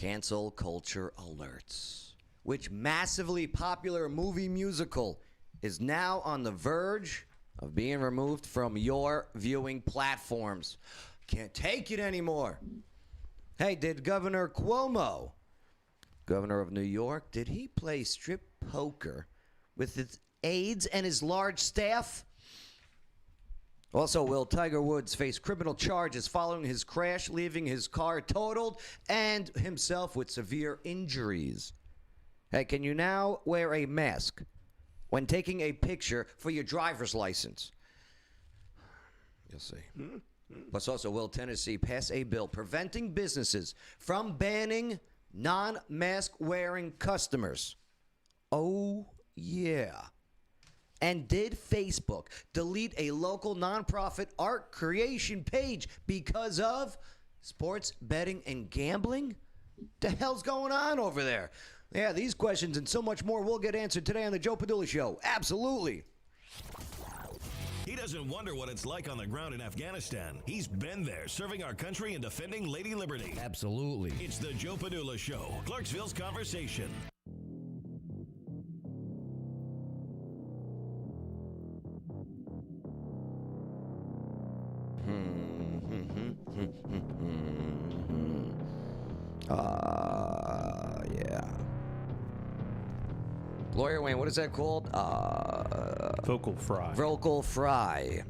Cancel culture alerts. Which massively popular movie musical is now on the verge of being removed from your viewing platforms? Can't take it anymore. Hey, did Governor Quomo, governor of New York, did he play strip poker with his aides and his large staff? Also, will Tiger Woods face criminal charges following his crash, leaving his car totaled and himself with severe injuries? Hey, can you now wear a mask when taking a picture for your driver's license? You'll see. Plus, also, will Tennessee pass a bill preventing businesses from banning non-mask wearing customers? Oh, yeah. And did Facebook delete a local nonprofit art creation page because of sports betting and gambling? The hell's going on over there? Yeah, these questions and so much more will get answered today on the Joe Padula Show. Absolutely. He doesn't wonder what it's like on the ground in Afghanistan. He's been there, serving our country and defending Lady Liberty. Absolutely. It's the Joe Padula Show, Clarksville's Conversation. Yeah. Lawyer Wayne, what is that called? Vocal fry. Vocal fry.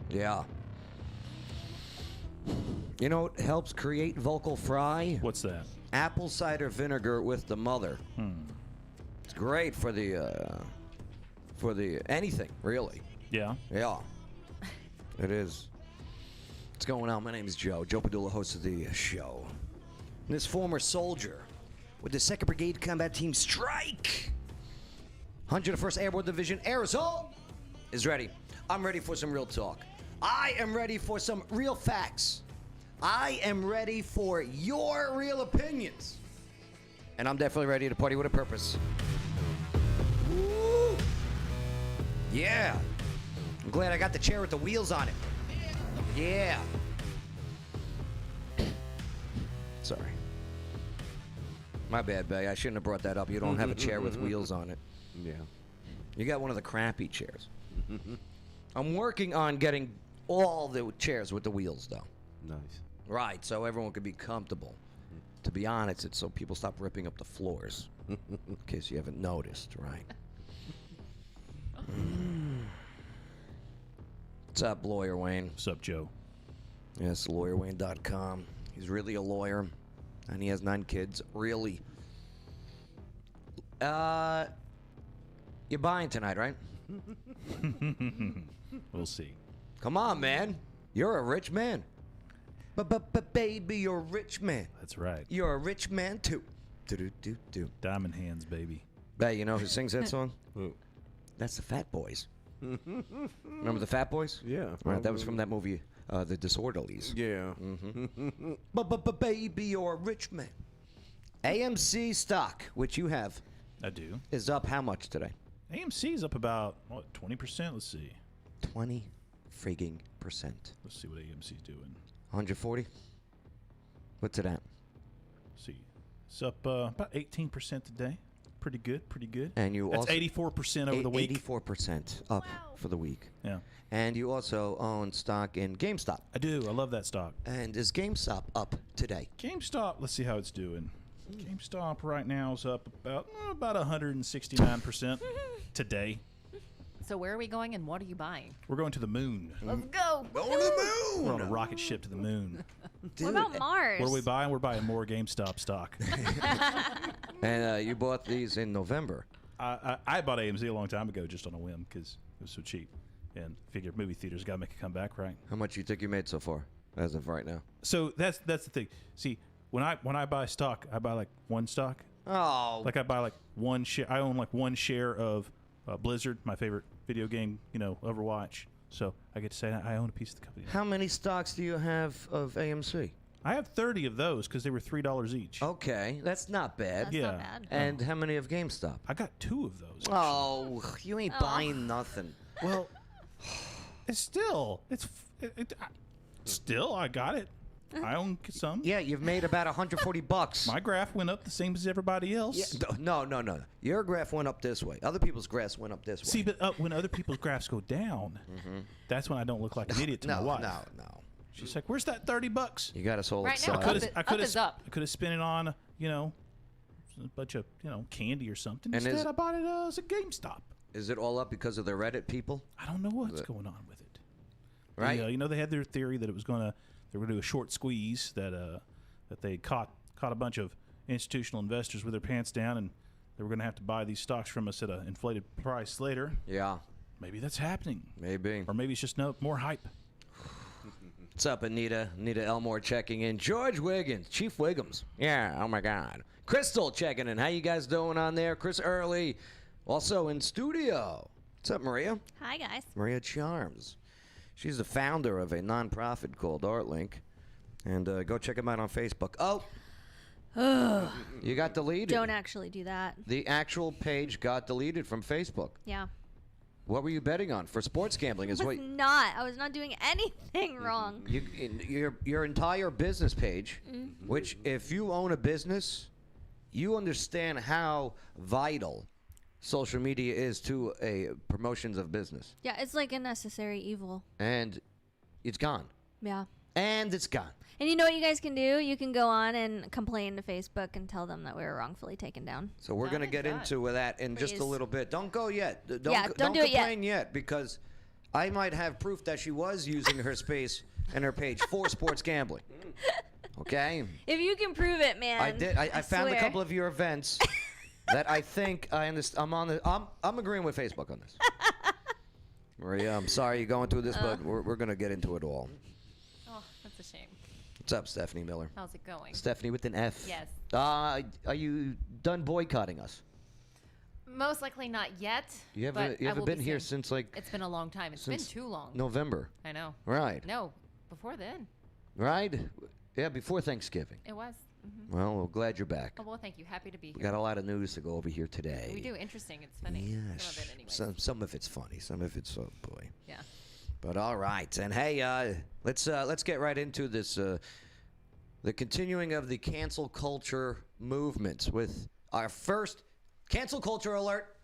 Yeah. You know what helps create vocal fry? What's that? Apple cider vinegar with the mother. It's great for the anything, really. Yeah. Yeah. It is. What's going on? My name is Joe. Joe Padula, host of the show. And this former soldier with the 2nd Brigade Combat Team Strike, 101st Airborne Division, Arizona, is ready. I'm ready for some real talk. I am ready for some real facts. I am ready for your real opinions. And I'm definitely ready to party with a purpose. Woo! Yeah. I'm glad I got the chair with the wheels on it. Yeah. Sorry. My bad, Bay. I shouldn't have brought that up. You don't have a chair with wheels on it. Yeah. You got one of the crappy chairs. I'm working on getting all the chairs with the wheels, though. Nice. Right, so everyone could be comfortable. To be honest, it's so people stop ripping up the floors. In case you haven't noticed, right? What's up, Lawyer Wayne? What's up, Joe? Yes, lawyerwayne.com. He's really a lawyer, and he has 9 kids. Really. You're buying tonight, right? We'll see. Come on, man. You're a rich man. But baby, you're a rich man. That's right. You're a rich man, too. Do-do-do-do. Diamond hands, baby. Hey, you know who sings that song? Who? That's the Fat Boys. Remember the Fat Boys? Yeah. Right, that was from that movie, The Disorderlies. Yeah. But baby, you're a rich man. AMC stock, which you have, I do. is up how much today? AMC's up about, what, 20%? Let's see. 20 frigging percent. Let's see what AMC's doing. 140? What's it at? Let's see. It's up about 18% today. Pretty good, pretty good. And you That's also 84% over the week. 84% up for the week. Yeah. And you also own stock in GameStop. I do. I love that stock. And is GameStop up today? GameStop, let's see how it's doing. GameStop right now is up about 169% today. So where are we going and what are you buying? We're going to the moon. Let's go. Going to the moon! We're on a rocket ship to the moon. What about Mars? What are we buying? We're buying more GameStop stock. And you bought these in November. I bought AMC a long time ago just on a whim because it was so cheap. And figured movie theaters got to make a comeback, right? How much you think you made so far, as of right now? So that's the thing. See, when I buy stock, I buy like one stock. Oh. Like I buy like one share. I own like one share of Blizzard, my favorite video game, Overwatch. So I get to say I own a piece of the company. How many stocks do you have of AMC? I have 30 of those because they were $3 each. Okay, that's not bad. That's not bad. And how many of GameStop? I got 2 of those. Actually. Oh, you ain't buying nothing. Well, it's still I got it. I own some. Yeah, you've made about $140. My graph went up the same as everybody else. Yeah, no. Your graph went up this way. Other people's graphs went up this way. See, but when other people's graphs go down, that's when I don't look like an idiot to my wife. No. She's like, "Where's that $30?" You got us all Right now, excited. up is up. I could have spent it on, a bunch of, candy or something. And Instead, I bought it as a GameStop. Is it all up because of the Reddit people? I don't know what's going on with it. Right. They had their theory that they were going to do a short squeeze, that they caught a bunch of institutional investors with their pants down, and they were going to have to buy these stocks from us at an inflated price later. Yeah. Maybe that's happening. Maybe. Or maybe it's just more hype. What's up, Anita? Anita Elmore checking in. George Wiggins. Chief Wiggums. Yeah, oh my God. Crystal checking in. How you guys doing on there? Chris Early, also in studio. What's up, Maria? Hi, guys. Maria Charms. She's the founder of a nonprofit called ArtLink. And go check them out on Facebook. Oh! You got deleted. Don't actually do that. The actual page got deleted from Facebook. Yeah. What were you betting on? For sports gambling is what... I was not doing anything wrong. Your entire business page, which if you own a business, you understand how vital social media is to a promotions of business. Yeah, it's like a necessary evil. And it's gone. Yeah. And it's gone. And you know what you guys can do? You can go on and complain to Facebook and tell them that we were wrongfully taken down. So we're going to get into that in just a little bit. Don't go yet. Don't do it yet. complain yet, because I might have proof that she was using her space and her page for sports gambling. Okay? If you can prove it, man. I did. I found a swear. couple of your events that I think I understand. I'm agreeing with Facebook on this. Maria, I'm sorry you're going through this, but we're going to get into it all. Oh, that's a shame. What's up, Stephanie Miller? How's it going? Stephanie with an F. Yes. Are you done boycotting us? Most likely not yet. You but haven't I will been be here soon. since like... It's been a long time. It's been too long. November. I know. Right. No, before then. Right? Yeah, before Thanksgiving. It was. Well, we're glad you're back. Oh, well, thank you. Happy to be We here. got a lot of news to go over here today. We do. Interesting. It's funny. Yes. Some of it anyway. Some of it's funny. Some of it's, oh boy. Yeah. But all right. And hey, let's get right into this, the continuing of the cancel culture movement with our first cancel culture alert.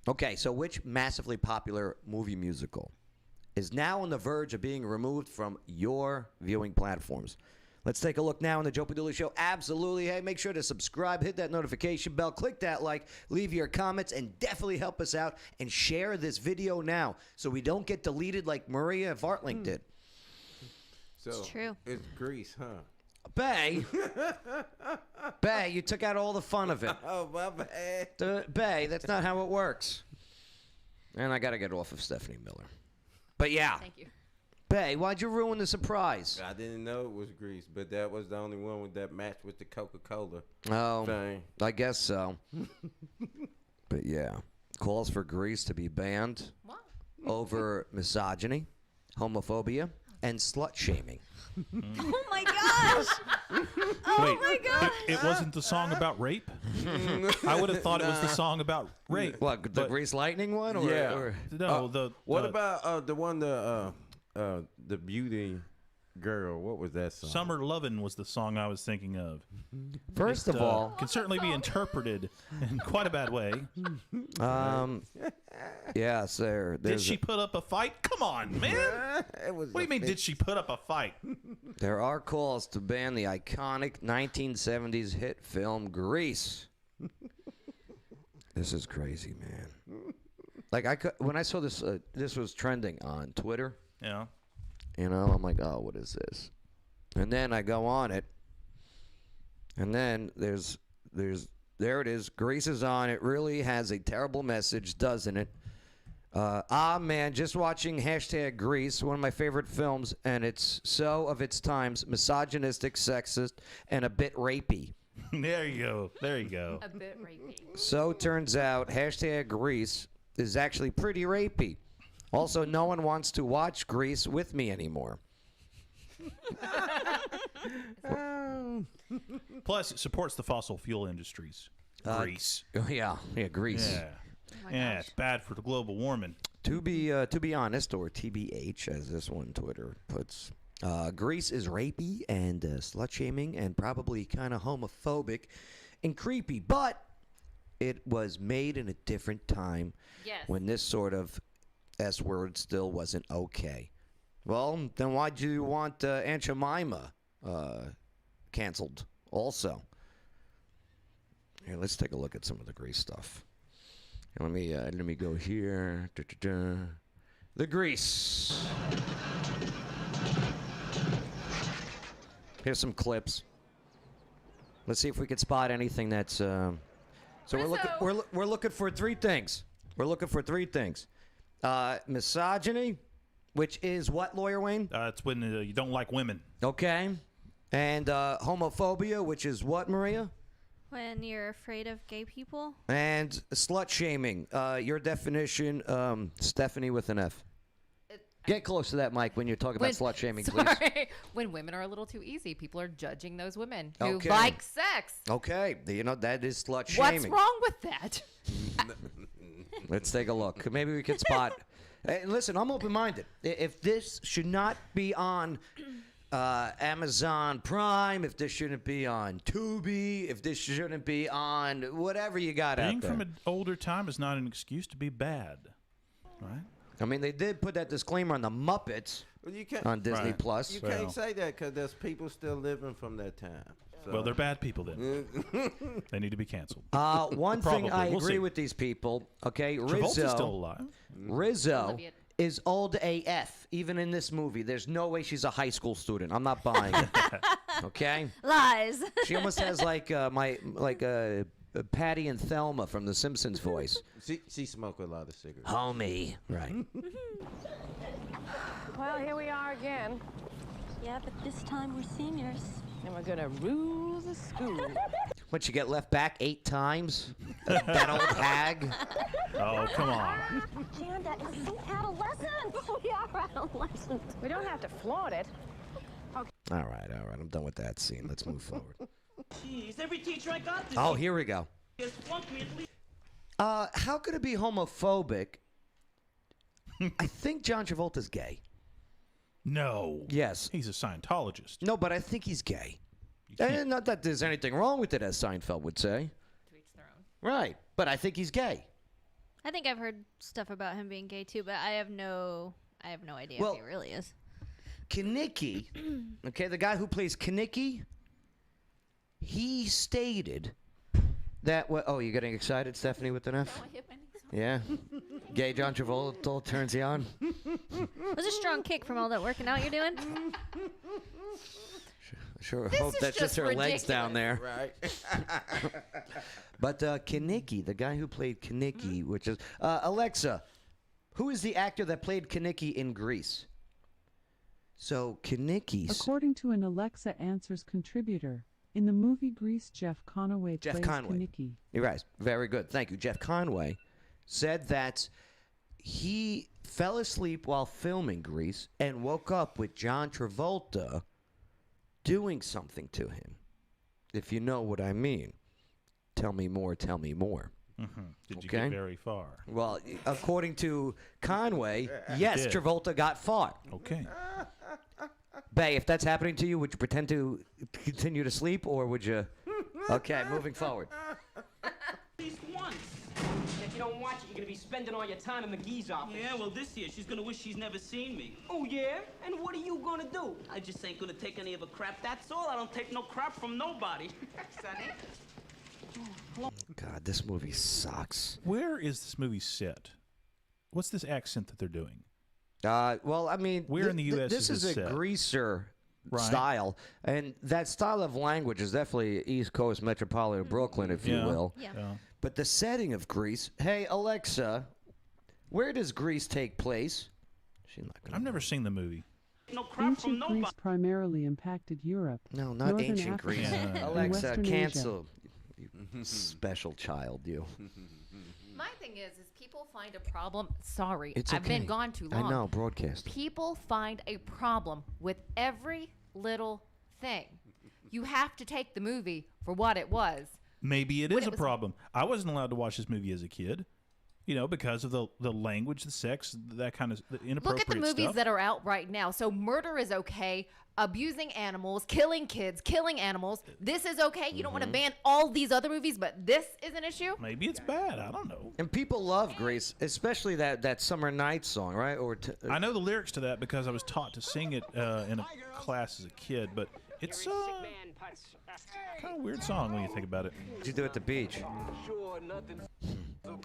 Okay, so which massively popular movie musical is now on the verge of being removed from your viewing platforms? Let's take a look now on the Joe Padula Show. Absolutely. Hey, make sure to subscribe, hit that notification bell, click that like, leave your comments, and definitely help us out and share this video now so we don't get deleted like Maria Vartlink did. So It's true. It's Grease, huh? Bay, you took out all the fun of it. Oh, my bad. Bay, that's not how it works. And I got to get off of Stephanie Miller. But yeah, Thank you. Bay, why'd you ruin the surprise? I didn't know it was Grease, but that was the only one with that match with the Coca-Cola Oh, thing. I guess so. But yeah, calls for Grease to be banned What? over misogyny, homophobia, and slut shaming. Oh, my gosh. Oh, my gosh. It wasn't the song about rape? I would have thought it was the song about rape. What, the but Grease Lightning one? Or, Yeah. or- No, What about the one the beauty girl? What was that song? Summer Lovin' was the song I was thinking of. First It, of all, can certainly be interpreted in quite a bad way. yes, Did there's she put up a fight? Come on, man. It was What do you mean, did she put up a fight? there are calls to ban the iconic 1970s hit film Grease. This is crazy, man. Like when I saw this, this was trending on Twitter. Yeah. You know, I'm like, oh, what is this? And then I go on it, and then there it is. Grease is on. It really has a terrible message, doesn't it? Man, just watching hashtag Grease, one of my favorite films, and it's so of its times, misogynistic, sexist, and a bit rapey. There you go. There you go. A bit rapey. So turns out hashtag Grease is actually pretty rapey. Also, no one wants to watch Grease with me anymore. Plus, it supports the fossil fuel industries. Grease. Yeah, Grease. Yeah. Yeah, it's bad for the global warming. To be honest, or TBH, as this one Twitter puts, Grease is rapey and slut-shaming and probably kind of homophobic and creepy, but it was made in a different time Yes. when this sort of S-word still wasn't okay. Well, then why'd you want Aunt Jemima canceled also? Here, let's take a look at some of the Grease stuff. Let me go here. The Grease. Here's some clips. Let's see if we can spot anything that's. So we're looking for three things. We're looking for three things. Misogyny, which is what, Lawyer Wayne? It's when you don't like women. Okay. And homophobia, which is what, Maria? When you're afraid of gay people. And slut shaming. Your definition, Stephanie with an F. Get close to that mic when you're talking about slut shaming, please. Sorry. When women are a little too easy, people are judging those women who Okay. like sex. Okay, that is slut What's shaming. wrong with that? Let's take a look. Maybe we can spot. Hey, listen, I'm open-minded. If this should not be on Amazon Prime, if this shouldn't be on Tubi, if this shouldn't be on whatever you got Being out there. from an older time is not an excuse to be bad, right? I mean, they did put that disclaimer on the Muppets Well, you can't. on Disney Right. Plus. You Well. can't say that because there's people still living from that time. So. Well, they're bad people then. They need to be canceled. One thing Probably. I We'll agree see. with these people. Okay, Travolta's still alive. Rizzo Olivia. is old AF, even in this movie. There's no way she's a high school student. I'm not buying it. Okay? Lies. She almost has like Patty and Thelma from The Simpsons voice. She smoked a lot of cigarettes. Homie. Right. Well, here we are again, Yeah, but this time we're seniors. and we're gonna rule the school. What, you get left back 8 times? That old hag? Oh, come on. Jan, that is so adolescent. We are adolescents. We don't have to flaunt it. All right. I'm done with that scene. Let's move forward. Jeez, every teacher I got this Oh, here we go. year flunked me at least. How could it be homophobic? I think John Travolta's gay. No. Yes. He's a Scientologist. No, but I think he's gay. can't- And not that there's anything wrong with it, as Seinfeld would say. To each their own. Right. But I think he's gay. I think I've heard stuff about him being gay too, but I have no idea Well- if he really is. Kinnicky, okay, the guy who plays Kinnicky, he stated that. Oh, you getting excited, Stephanie, with an F? Yeah. Gay John Travolta turns you on. It was a strong kick from all that working out you're doing. Sure. This Hope is that's just just her legs down there. Right. But Kinnicky, the guy who played Kinnicky, which is Alexa, who is the actor that played Kinnicky in Grease? So Kinnicky. According to an Alexa Answers contributor, in the movie Grease, Jeff Conaway Jeff plays Conway. Kinnicky. You're right. Very good. Thank you. Jeff Conway said that he fell asleep while filming Grease and woke up with John Travolta doing something to him. If you know what I mean. Tell me more, tell me more. Mm-hmm. Did you Okay. get very far? Well, according to Conway, yes, did. Travolta got far. Okay. Bay, if that's happening to you, would you pretend to continue to sleep or would you? Okay, moving forward. At least once. If you don't watch it, you're gonna be spending all your time in McGee's office. Yeah, well, this year she's gonna wish she's never seen me. Oh, yeah? And what are you gonna do? I just ain't gonna take any of her crap. That's all. I don't take no crap from nobody. Sonny? God, this movie sucks. Where is this movie set? What's this accent that they're doing? Well, I mean, Where in the US this is is this a set? greaser Right. style, and that style of language is definitely East Coast metropolitan Brooklyn, if you Yeah. will. Yeah. But the setting of Grease. Hey, Alexa, where does Grease take place? She's not gonna. I've never seen the movie. No crap from Ancient nobody. Greece primarily impacted Europe. No, not Northern ancient Africa, Greece. Yeah. and Alexa, Western cancel. You special child, you. My thing is people find a problem. Sorry, It's I've been okay. gone too long. I know, broadcast. People find a problem with every little thing. You have to take the movie for what it was. Maybe it When is it a was- problem. I wasn't allowed to watch this movie as a kid. You know, because of the language, the sex, that kind of inappropriate Look at the movies stuff. that are out right now. So murder is okay. Abusing animals, killing kids, killing animals. This is okay. You don't want to ban all these other movies, but this is an issue? Maybe it's bad. I don't know. And people love Grease, especially that Summer Night song, right? I know the lyrics to that because I was taught to sing it in a class as a kid, but it's kind of a weird song when you think about it. What'd you do at the beach?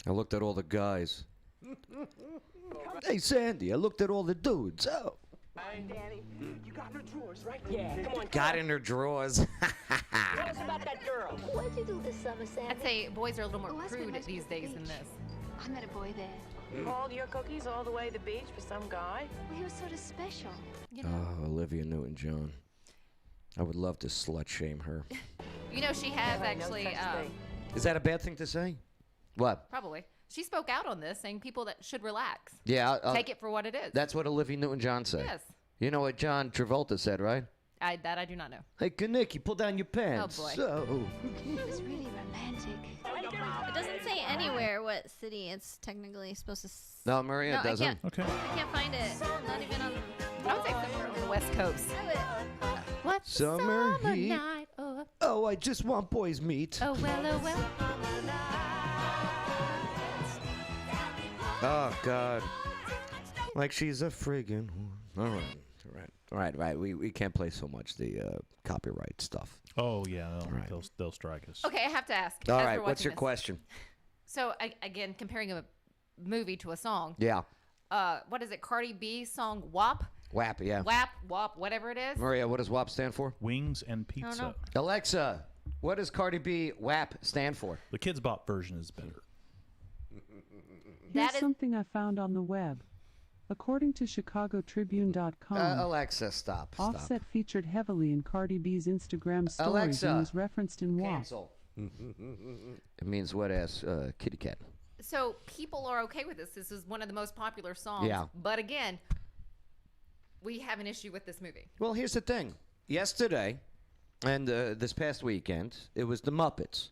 I looked at all the guys. Hey, Sandy, I looked at all the dudes. Oh. Danny, you got her drawers, right? Yeah, come on. Got in her drawers. Tell us about that girl. What'd you do this summer, Sandy? I'd say boys are a little more Oh, I spent crude most of these it at the days than beach. this. I met a boy there. Hauled your cookies all the way to the beach for some guy? Well, he was sort of special. You know, Oh, Olivia Newton-John. I would love to slut shame her. you know she has actually, Is that a bad thing to say? What? probably. She spoke out on this, saying people that should relax. Yeah. Take it for what it is. That's what Olivia Newton-John said. Yes. You know what John Travolta said, right? That I do not know. Hey, Kaniki, pull down your pants. Oh, boy. So. It was really romantic. It doesn't say anywhere what city it's technically supposed to. No, Maria no, doesn't. I can't, Okay. I can't find it. Not even on. I would say somewhere on the West Coast. What's Summer heat. night? Oh, I just want boys' meat. Oh, well, Oh, God. Like she's a friggin' whore. All right. We can't play so much the copyright stuff. Oh yeah, Right. they'll strike us. Okay, I have to ask. All as right, we're what's watching your this. question? So, again, comparing a movie to a song. Yeah. What is it? Cardi B song WAP? WAP, yeah. WAP, WAP, whatever it is. Maria, what does WAP stand for? Wings and pizza. no. Alexa, what does Cardi B WAP stand for? The Kids Bop version is better. Here's That is- something I found on the web. According to ChicagoTribune.com, Alexa, stop. Offset featured heavily in Cardi B's Instagram stories Alexa, and was referenced in WAP. Cancel. It means wet ass kitty cat. So people are okay with this. This is one of the most popular songs. Yeah. But again, we have an issue with this movie. Well, here's the thing. Yesterday and this past weekend, it was the Muppets.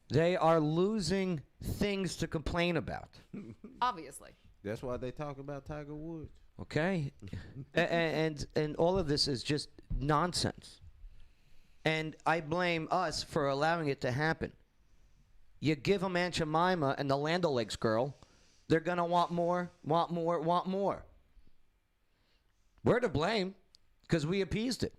They are losing things to complain about. Obviously. That's why they talk about Tiger Woods. Okay, and all of this is just nonsense, and I blame us for allowing it to happen. You give them Aunt Jemima and the Land O'Lakes girl, they're gonna want more, want more, want more. We're to blame, because we appeased it.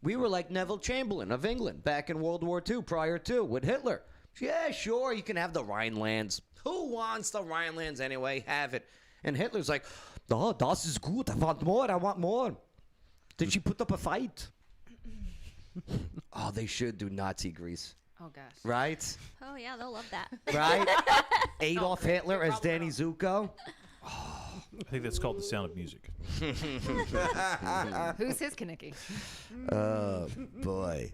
We were like Neville Chamberlain of England back in World War II, prior to with Hitler. Yeah, sure, you can have the Rhinelands. Who wants the Rhinelands anyway? Have it. And Hitler's like, oh, das is good. I want more. I want more. Did she put up a fight? Oh, they should do Nazi Greece. Oh, gosh. Right? Oh yeah, they'll love that. Right? Adolf Hitler as Danny Zuko. I think that's called The Sound of Music. Who's his Kaneki? Oh, boy.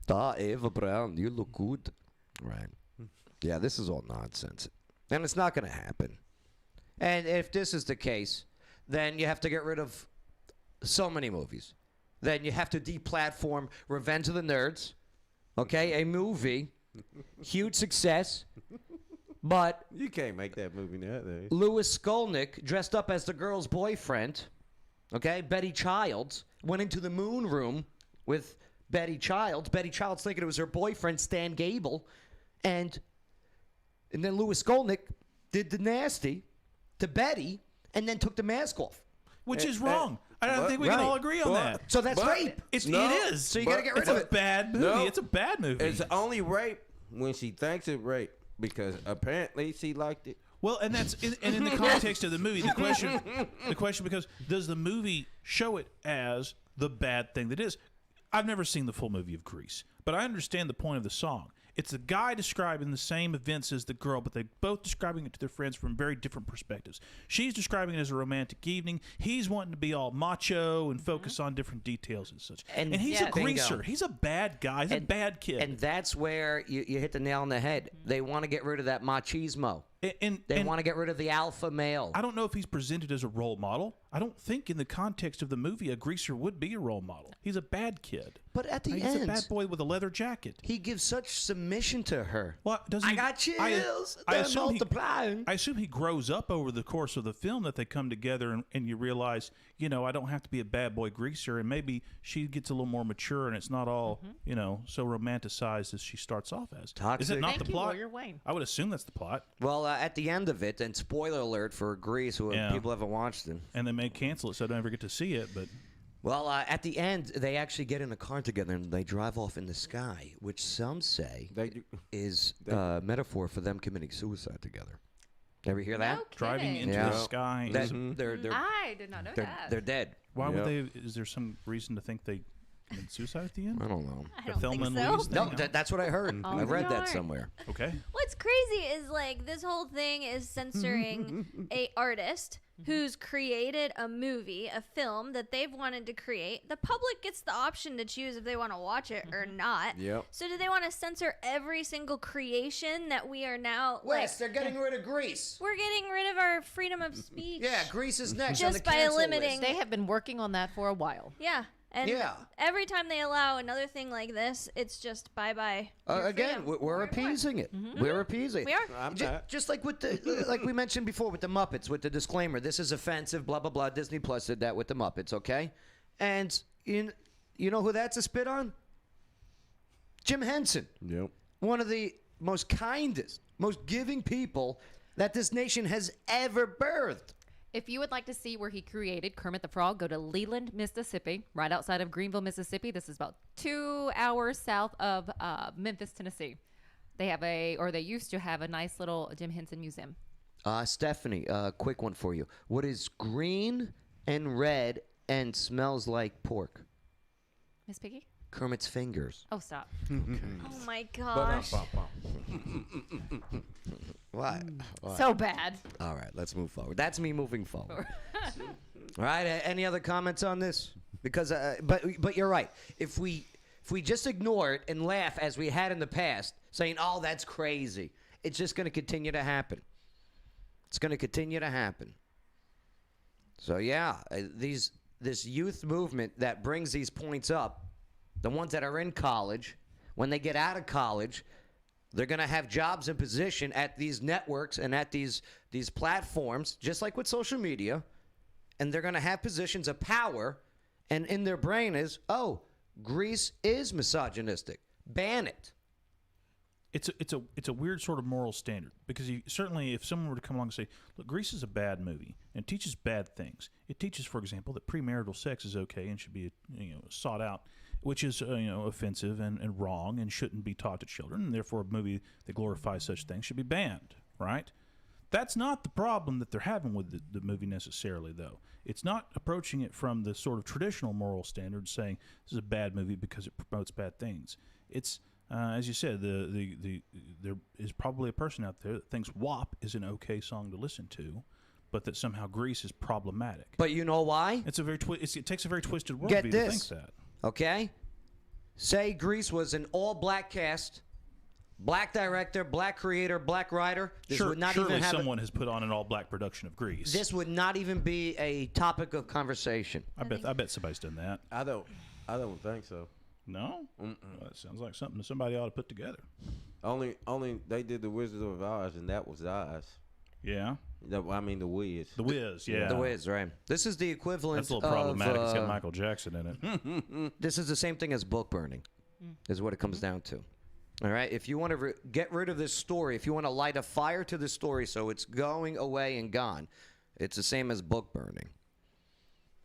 Da, Eva Brown, you look good. Right. Yeah, this is all nonsense. And it's not going to happen. And if this is the case, then you have to get rid of so many movies. Then you have to deplatform Revenge of the Nerds. Okay? A movie. Huge success. But You can't make that movie nowadays. Louis Skolnick, dressed up as the girl's boyfriend, okay, Betty Childs, went into the moon room with Betty Childs. Betty Childs thinking it was her boyfriend, Stan Gable. And then Louis Skolnick did the nasty to Betty and then took the mask off. Which is wrong. I don't think we can all agree on that. So that's But- rape. It is. So you got to get rid It's of a it. bad movie. No. It's a bad movie. It's only rape when she thinks it's rape because apparently she liked it. Well, and that's and in the context of the movie, the question becomes: does the movie show it as the bad thing that is? I've never seen the full movie of Grease, but I understand the point of the song. It's the guy describing the same events as the girl, but they're both describing it to their friends from very different perspectives. She's describing it as a romantic evening. He's wanting to be all macho and focus on different details and such. And he's a greaser. Bingo. He's a bad guy. He's a bad kid. And that's where you hit the nail on the head. They want to get rid of that machismo. They want to get rid of the alpha male. I don't know if he's presented as a role model. I don't think in the context of the movie a greaser would be a role model. He's a bad kid. But at the He's end, a bad boy with a leather jacket. he gives such submission to her. What doesn't I he, got chills. I They're assume multiplying. I assume he grows up over the course of the film, that they come together and you realize, I don't have to be a bad boy greaser, and maybe she gets a little more mature and it's not all so romanticized as she starts off as. Toxic. Is it not Thank the you, plot? Lawyer Wayne. I would assume that's the plot. Well, at the end of it, and spoiler alert for Grease, who people haven't watched it. And they may cancel it, so I don't ever get to see it. But Well, at the end, they actually get in a car together and they drive off in the sky, which some say is a metaphor for them committing suicide together. Ever hear that? No driving kidding. into Yeah. the sky. That- is- they're I did not know that. they're dead. Why would they? Is there some reason to think they committed suicide at the end? I don't know. I The don't Thelma think and so. Louise thing? No, that's what I heard. Oh, I read that darn. somewhere. Okay. What's crazy is like this whole thing is censoring a artist who's created a movie, a film that they've wanted to create. The public gets the option to choose if they want to watch it or not. Yep. So do they want to censor every single creation that we are now Wes, they're getting rid of Grease. we're getting rid of our freedom of speech. Yeah, Grease is next Just on the by cancel limiting- list. They have been working on that for a while. Yeah. And Yeah. every time they allow another thing like this, it's just bye-bye. your Again, freedom. we're appeasing it. We're appeasing. We are. I'm Ju- not. Just like with the, like we mentioned before with the Muppets, with the disclaimer, this is offensive, blah blah blah. Disney Plus did that with the Muppets, okay? And you know who that's a spit on? Jim Henson, Yep. one of the most kindest, most giving people that this nation has ever birthed. If you would like to see where he created Kermit the Frog, go to Leland, Mississippi, right outside of Greenville, Mississippi. This is about 2 hours south of Memphis, Tennessee. They have they used to have a nice little Jim Henson museum. Stephanie, quick one for you. What is green and red and smells like pork? Miss Piggy? Kermit's fingers. Oh, stop. Oh my gosh. What? So bad. All right, let's move forward. That's me moving forward. All right. Any other comments on this? Because, but you're right. If we just ignore it and laugh as we had in the past, saying, "Oh, that's crazy," it's just going to continue to happen. It's going to continue to happen. So yeah, this youth movement that brings these points up, the ones that are in college, when they get out of college, they're going to have jobs and position at these networks and at these platforms, just like with social media, and they're going to have positions of power, and in their brain is, oh, Grease is misogynistic. Ban it. It's a weird sort of moral standard, because certainly if someone were to come along and say, look, Grease is a bad movie and it teaches bad things. It teaches, for example, that premarital sex is okay and should be sought out, which is offensive and wrong and shouldn't be taught to children, and therefore a movie that glorifies such things should be banned, right? That's not the problem that they're having with the movie necessarily, though. It's not approaching it from the sort of traditional moral standard, saying this is a bad movie because it promotes bad things. It's as you said, there is probably a person out there that thinks WAP is an okay song to listen to, but that somehow Grease is problematic. But you know why? It's a very it takes a very twisted worldview Get to this. think that. Okay? Say Grease was an all-black cast, black director, black creator, black writer. This would not surely even have someone has put on an all-black production of Grease. this would not even be a topic of conversation. I bet somebody's done that. I don't think so. No? Well, that sounds like something that somebody ought to put together. Only they did the Wizard of Oz, and that was Oz. Yeah. The Wiz. The Wiz, yeah. The Wiz, right? This is the equivalent That's a little problematic. of, It's got Michael Jackson in it. this is the same thing as book burning, is what it comes down to. All right? If you want to get rid of this story, if you want to light a fire to the story so it's going away and gone, it's the same as book burning.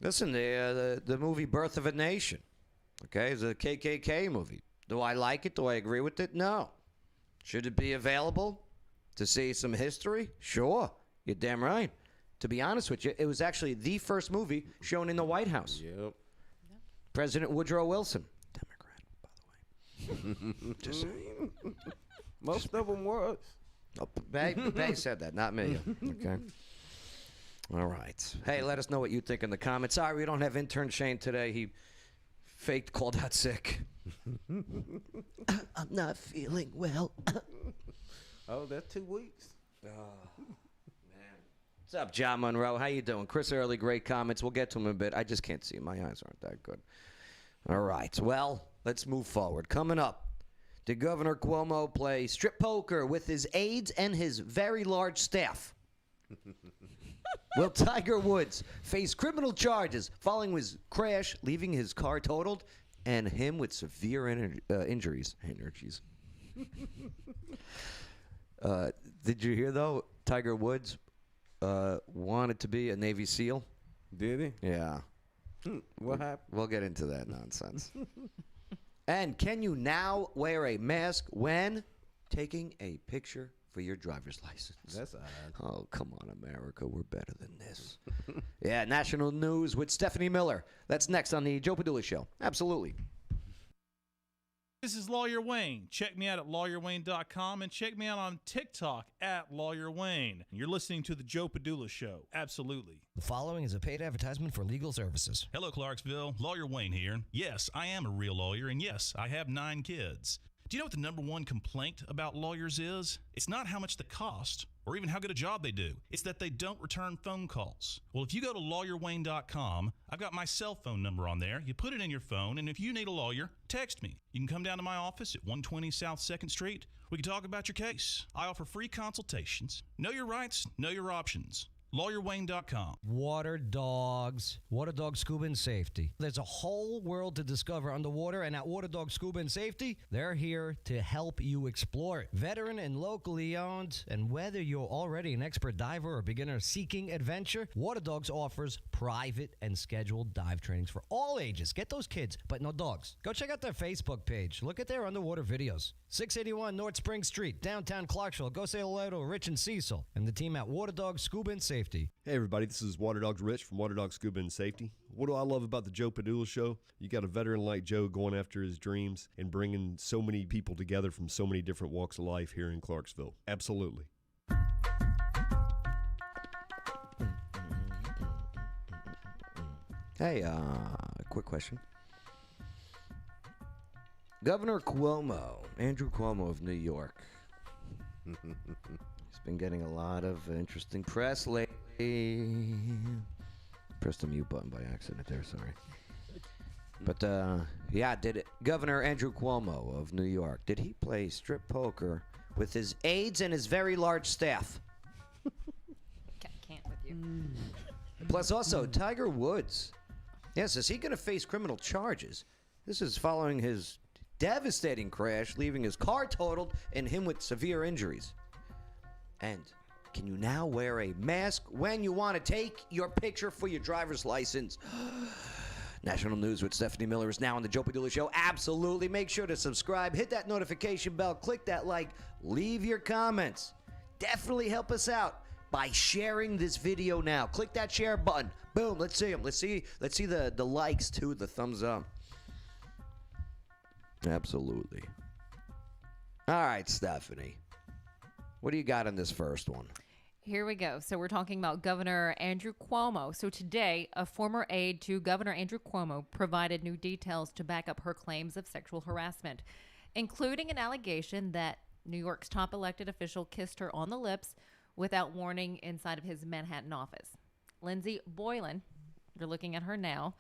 Listen, the movie Birth of a Nation, okay, is a KKK movie. Do I like it? Do I agree with it? No. Should it be available to see some history? Sure. You're damn right. To be honest with you, it was actually the first movie shown in the White House. Yep. President Woodrow Wilson. Democrat, by the way. Just saying. Most of them was. Oh, Bay said that, not me. Okay. All right. Hey, let us know what you think in the comments. Sorry, we don't have intern Shane today. He called out sick. I'm not feeling well. Oh, that's 2 weeks. Oh, man. What's up, John Monroe? How you doing? Chris Early, great comments. We'll get to him in a bit. I just can't see. My eyes aren't that good. All right. Well, let's move forward. Coming up, did Governor Cuomo play strip poker with his aides and his very large staff? Will Tiger Woods face criminal charges following his crash, leaving his car totaled, and him with severe injuries? Did you hear, though, Tiger Woods wanted to be a Navy SEAL? Did he? Yeah. What happened? We'll get into that nonsense. And can you now wear a mask when taking a picture for your driver's license? That's odd. Oh, come on, America. We're better than this. Yeah, national news with Stephanie Miller. That's next on the Joe Padula Show. Absolutely. This is Lawyer Wayne. Check me out at lawyerwayne.com and check me out on TikTok at Lawyer Wayne. You're listening to the Joe Padula Show. Absolutely. The following is a paid advertisement for legal services. Hello, Clarksville. Lawyer Wayne here. Yes, I am a real lawyer, and yes, I have 9 kids. Do you know what the number one complaint about lawyers is? It's not how much they cost or even how good a job they do. It's that they don't return phone calls. Well, if you go to lawyerwayne.com, I've got my cell phone number on there. You put it in your phone, and if you need a lawyer, text me. You can come down to my office at 120 South 2nd Street. We can talk about your case. I offer free consultations. Know your rights, know your options. LawyerWayne.com. Waterdogs. Waterdogs Scuba and Safety. There's a whole world to discover underwater, and at Waterdogs Scuba and Safety, they're here to help you explore it. Veteran and locally owned, and whether you're already an expert diver or beginner seeking adventure, Waterdogs offers private and scheduled dive trainings for all ages. Get those kids, but no dogs. Go check out their Facebook page. Look at their underwater videos. 681 North Spring Street, downtown Clarksville. Go say hello to Rich and Cecil and the team at Waterdogs Scuba and Safety. Hey everybody, this is Waterdogs Rich from Waterdogs Scuba and Safety. What do I love about the Joe Padula Show? You got a veteran like Joe going after his dreams and bringing so many people together from so many different walks of life here in Clarksville. Absolutely. Hey, quick question. Governor Cuomo, Andrew Cuomo of New York. He's been getting a lot of interesting press lately. Pressed the mute button by accident there, sorry. But, yeah, Governor Andrew Cuomo of New York, did he play strip poker with his aides and his very large staff? Can't with you. Plus also, Tiger Woods. Yes, is he going to face criminal charges? This is following his devastating crash, leaving his car totaled and him with severe injuries. And can you now wear a mask when you want to take your picture for your driver's license? National News with Stephanie Miller is now on the Joe Padula Show. Absolutely. Make sure to subscribe, hit that notification bell, click that like, leave your comments. Definitely help us out by sharing this video now. Click that share button. Boom. Let's see them. Let's see the likes too, the thumbs up. Absolutely. All right, Stephanie. What do you got on this first one? Here we go. So we're talking about Governor Andrew Cuomo. So today, a former aide to Governor Andrew Cuomo provided new details to back up her claims of sexual harassment, including an allegation that New York's top elected official kissed her on the lips without warning inside of his Manhattan office. Lindsay Boylan, you're looking at her now,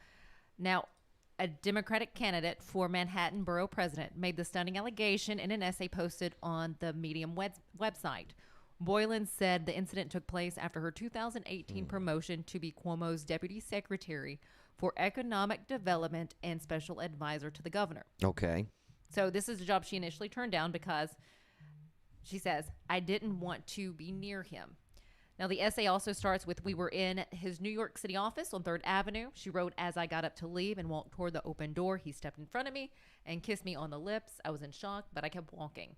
a Democratic candidate for Manhattan Borough President, made the stunning allegation in an essay posted on the Medium website. Boylan said the incident took place after her 2018 promotion to be Cuomo's Deputy Secretary for Economic Development and Special Advisor to the Governor. Okay. So this is a job she initially turned down because she says, I didn't want to be near him. Now, the essay also starts with, we were in his New York City office on 3rd Avenue. She wrote, as I got up to leave and walked toward the open door, he stepped in front of me and kissed me on the lips. I was in shock, but I kept walking.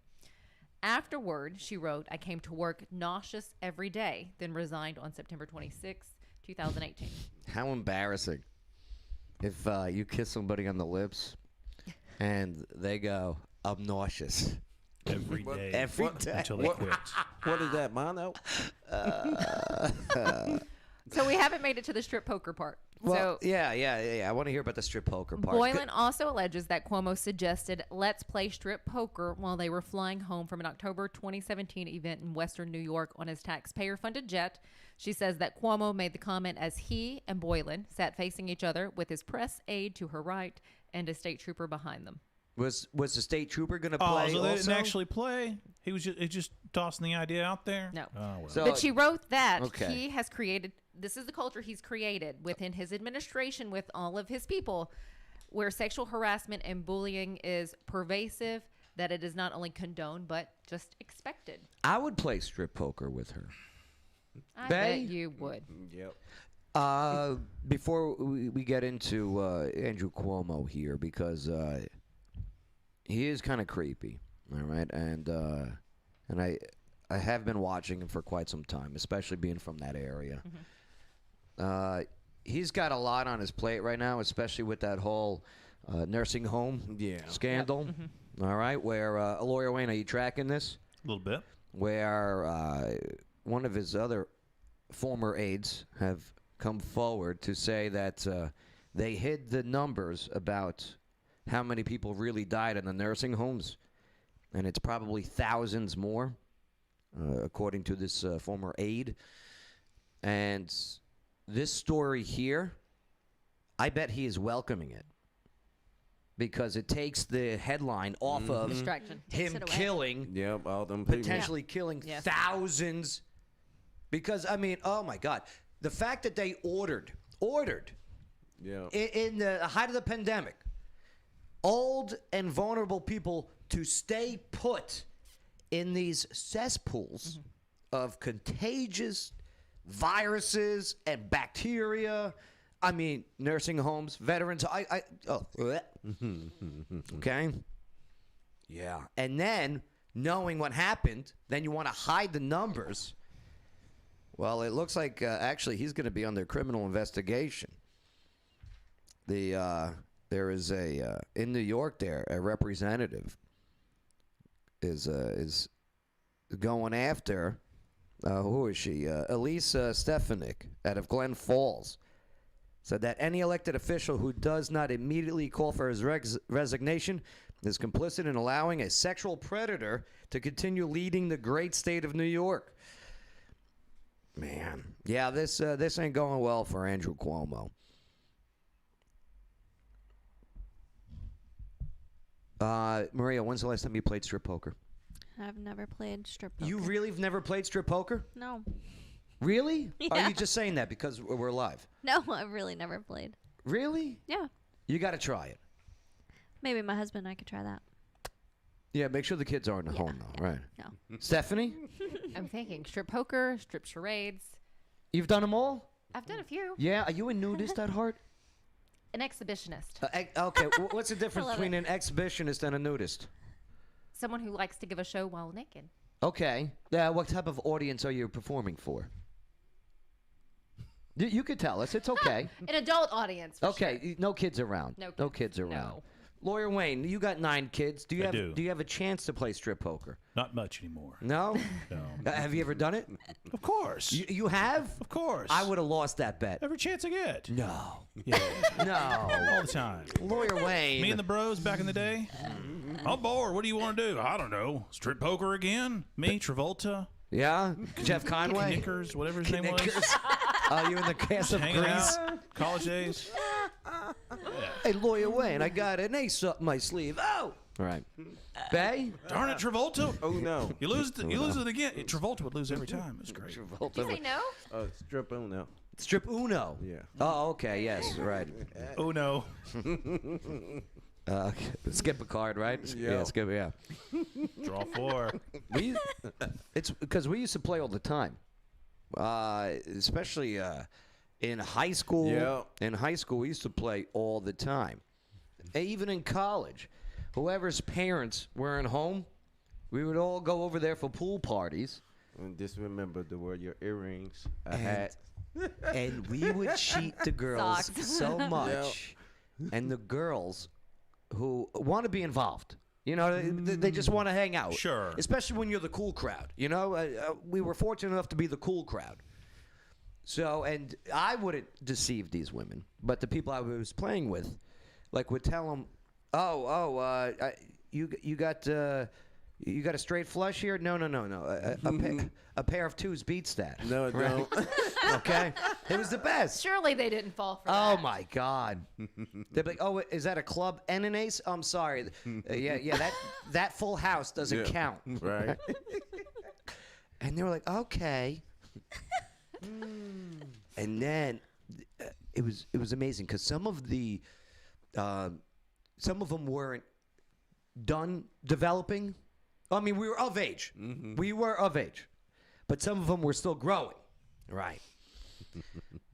Afterward, she wrote, I came to work nauseous every day, then resigned on September 26, 2018. How embarrassing if you kiss somebody on the lips and they go, I'm nauseous. Every day. Every day. Until they quit. What is that, mono? So we haven't made it to the strip poker part. Well, so yeah. I want to hear about the strip poker part. Boylan also alleges that Quomo suggested let's play strip poker while they were flying home from an October 2017 event in Western New York on his taxpayer-funded jet. She says that Quomo made the comment as he and Boylan sat facing each other with his press aide to her right and a state trooper behind them. Was the state trooper going to play? Oh, so they also? didn't actually play? He was just tossing the idea out there? No. Oh, well. So- But she wrote that Okay. he has created, this is the culture he's created within his administration with all of his people, where sexual harassment and bullying is pervasive, that it is not only condoned, but just expected. I would play strip poker with her. I Bay? bet you would. Yep. Before we get into Andrew Cuomo here, because he is kind of creepy, all right, and I have been watching him for quite some time, especially being from that area. He's got a lot on his plate right now, especially with that whole nursing home scandal. All right, where Lawyer Wayne, are you tracking this? A little bit. Where one of his other former aides have come forward to say that they hid the numbers about how many people really died in the nursing homes, and it's probably thousands more, according to this former aide. And this story here, I bet he is welcoming it, because it takes the headline off of Distraction. Takes him it away. killing, Yep, all them people. potentially killing Yes. thousands. Because, I mean, oh my God, the fact that they ordered Yeah. in the height of the pandemic, old and vulnerable people to stay put in these cesspools of contagious viruses and bacteria. I mean, nursing homes, veterans. Okay. Yeah. And then knowing what happened, then you want to hide the numbers. Well, it looks like actually he's going to be under criminal investigation. There is a in New York there, a representative is going after who is she? Elise Stefanik out of Glen Falls said that any elected official who does not immediately call for his resignation is complicit in allowing a sexual predator to continue leading the great state of New York. Man, yeah, this ain't going well for Andrew Cuomo. Maria, when's the last time you played strip poker? I've never played strip poker. You really have never played strip poker? No. Really? Are Yeah. you just saying that because we're live? No, I've really never played. Really? Yeah. You got to try it. Maybe my husband and I could try that. Yeah, make sure the kids aren't at home, though, right? No. Stephanie, I'm thinking strip poker, strip charades. you've done them all? I've done a few. Yeah, are you a nudist at heart? An exhibitionist. Okay, what's the difference love between an exhibitionist and a nudist? Someone who likes to give a show while naked. Okay, what type of audience are you performing for? You could tell us. It's okay. An adult audience. For Okay, sure. no kids around. No kids around. No. Lawyer Wayne, you got 9 kids. Do you I have do. Do you have a chance to play strip poker? Not much anymore. No. No. Have you ever done it? Of course. You have? Of course. I would have lost that bet. Every chance I get. No. Yeah. No. All the time. Lawyer Wayne. Me and the bros back in the day. I'm bored. What do you want to do? I don't know. Strip poker again? Me, Travolta, Yeah? Jeff Conway? Knickers, whatever his name was. You in the cast of Hanging Grease? out. College days. Hey, Lawyer Wayne, I got an ace up my sleeve. Oh! All right. Bay? Darn it, Travolta. Oh no. You lose it again. Travolta would lose every time. It's great. Did you say no? Strip Uno. Strip Uno. Yeah. Oh, okay. Yes, right. Oh no. Skip a card, right? Yeah, skip. Yeah. Draw 4. It's because we used to play all the time, especially in high school. Yeah. In high school, we used to play all the time. Even in college, whoever's parents weren't home, we would all go over there for pool parties. And just remember to wear your earrings, a hat. And we would cheat the girls Socks. so much. And the girls who want to be involved, you know, they just want to hang out. Sure. Especially when you're the cool crowd. You know, we were fortunate enough to be the cool crowd. So, and I wouldn't deceive these women, but the people I was playing with, like, would tell them, you got a straight flush here? No. A pair of twos beats that. No, it don't. Okay? It was the best. Surely they didn't fall for Oh, that. my God. They'd be like, oh, is that a club and an ace? I'm sorry. Yeah, that full house doesn't count. Right. And they were like, okay. And then it was amazing because some of them weren't done developing. I mean, we were of age. Mm-hmm. We were of age, but some of them were still growing. Right.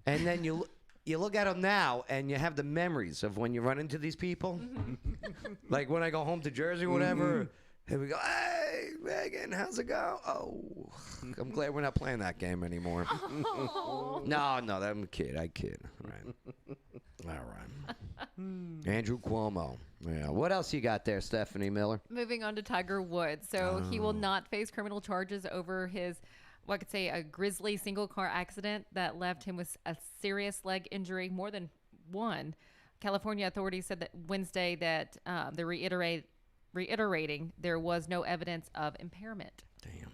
And then you look at them now, and you have the memories of when you run into these people. Like when I go home to Jersey or whatever. And we go, hey, Megan, how's it go? Oh, I'm glad we're not playing that game anymore. No, I'm a kid. I kid. Right. All right. Andrew Quomo. Yeah. What else you got there, Stephanie Miller? Moving on to Tiger Woods. So he will not face criminal charges over his, I could say, a grisly single car accident that left him with a serious leg injury, more than one. California authorities said that Wednesday that they're reiterating there was no evidence of impairment. Damn.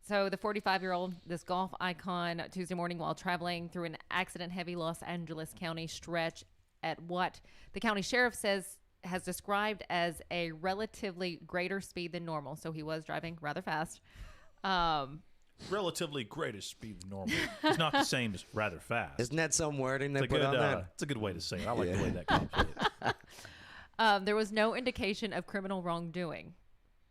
So the 45-year-old, this golf icon, Tuesday morning while traveling through an accident-heavy Los Angeles County stretch at what the county sheriff says has described as a relatively greater speed than normal. So he was driving rather fast. Relatively greater speed than normal. It's not the same as rather fast. Isn't that some wording they It's a put good, on that? it's a good way to say it. I like the way that comes with it. There was no indication of criminal wrongdoing.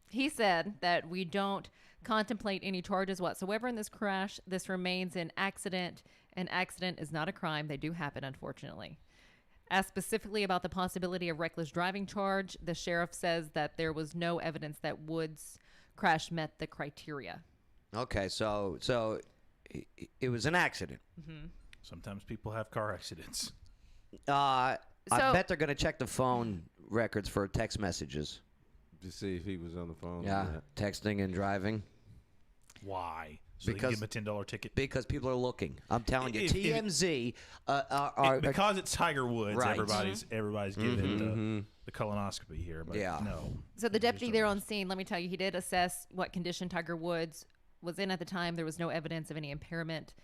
He said that we don't contemplate any charges whatsoever in this crash. This remains an accident. An accident is not a crime. They do happen, unfortunately. Asked specifically about the possibility of reckless driving charge, the sheriff says that there was no evidence that Woods' crash met the criteria. Okay, so it was an accident. Mm-hmm. Sometimes people have car accidents. I bet they're going to check the phone records for text messages. To see if he was on the phone. Yeah, texting and driving. Why? So because they give him a $10 ticket? Because people are looking. I'm telling you, TMZ because it's Tiger Woods, right. everybody's giving the colonoscopy here. But no. So the deputy there on scene, let me tell you, he did assess what condition Tiger Woods was in at the time. There was no evidence of any impairment.